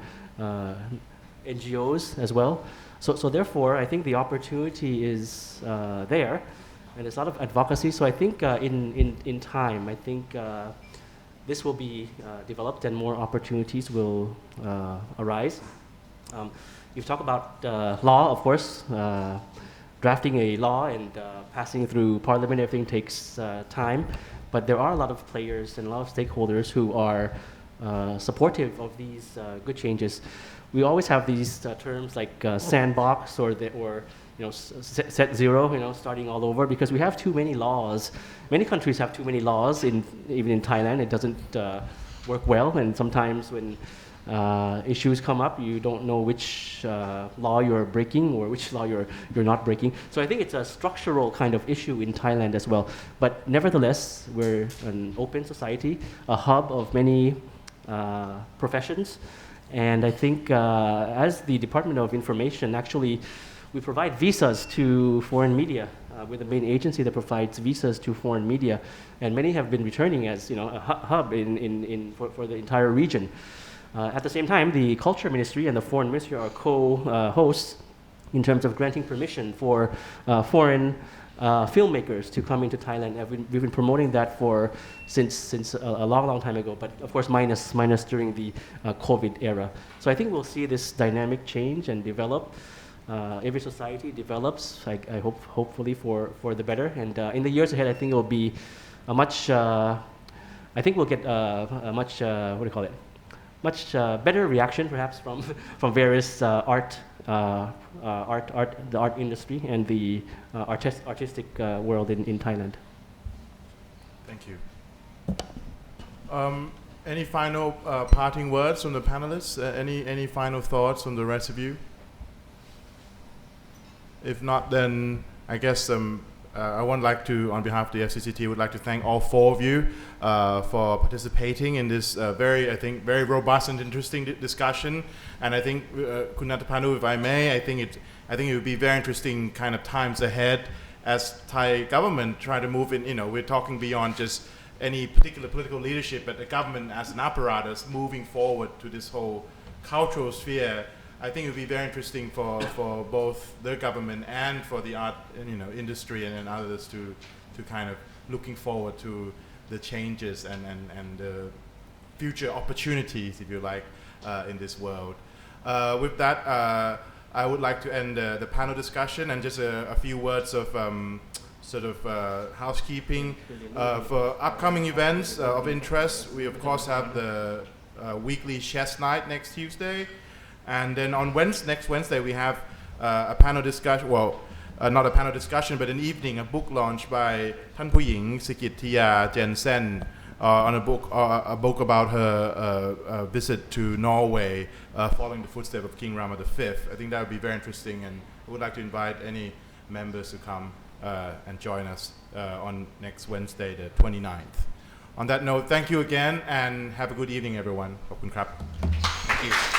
NGOs as well. So therefore, I think the opportunity is there, and there's a lot of advocacy. So I think in time, I think this will be developed and more opportunities will arise. You've talked about law, of course. Drafting a law and passing through parliament, everything takes time. But there are a lot of players and a lot of stakeholders who are supportive of these good changes. We always have these terms like sandbox or set zero, starting all over, because we have too many laws. Many countries have too many laws. Even in Thailand, it doesn't work well, and sometimes when issues come up, you don't know which law you're breaking or which law you're not breaking. So I think it's a structural kind of issue in Thailand as well. But nevertheless, we're an open society, a hub of many professions. And I think as the Department of Information, actually, we provide visas to foreign media. We're the main agency that provides visas to foreign media. And many have been returning as a hub for the entire region. At the same time, the Culture Ministry and the Foreign Ministry are co-hosts in terms of granting permission for foreign filmmakers to come into Thailand. We've been promoting that since a long time ago, but of course minus during the COVID era. So I think we'll see this dynamic change and develop. every society develops. I hope, hopefully, for the better. And in the years ahead, I think it will be a much. I think we'll get a much. What do you call it? Much better reaction, perhaps, from from various the art industry and the artistic world in Thailand. Thank you. Any final parting words from the panelists? Any final thoughts from the rest of you? If not, then I guess I would like to, on behalf of the FCCT, would like to thank all four of you for participating in this very robust and interesting discussion. And I think, Kun Nattapanu, if I may, I think it would be very interesting kind of times ahead as Thai government try to move in. We're talking beyond just any particular political leadership, but the government as an apparatus moving forward to this whole cultural sphere. I think it would be very interesting for both the government and for the art industry and others to kind of looking forward to the changes and the future opportunities, if you like, in this world. With that, I would like to end the panel discussion and just a few words of housekeeping. For upcoming events of interest, we of course have the weekly chess night next Tuesday. And then on next Wednesday, we have a panel discussion, not a panel discussion, but an evening, a book launch by Than Pu Ying Sikittiya Jensen on a book about her visit to Norway following the footsteps of King Rama V. I think that would be very interesting, and I would like to invite any members to come and join us on next Wednesday, the 29th. On that note, thank you again, and have a good evening, everyone. ขอบคุณครับ Thank you.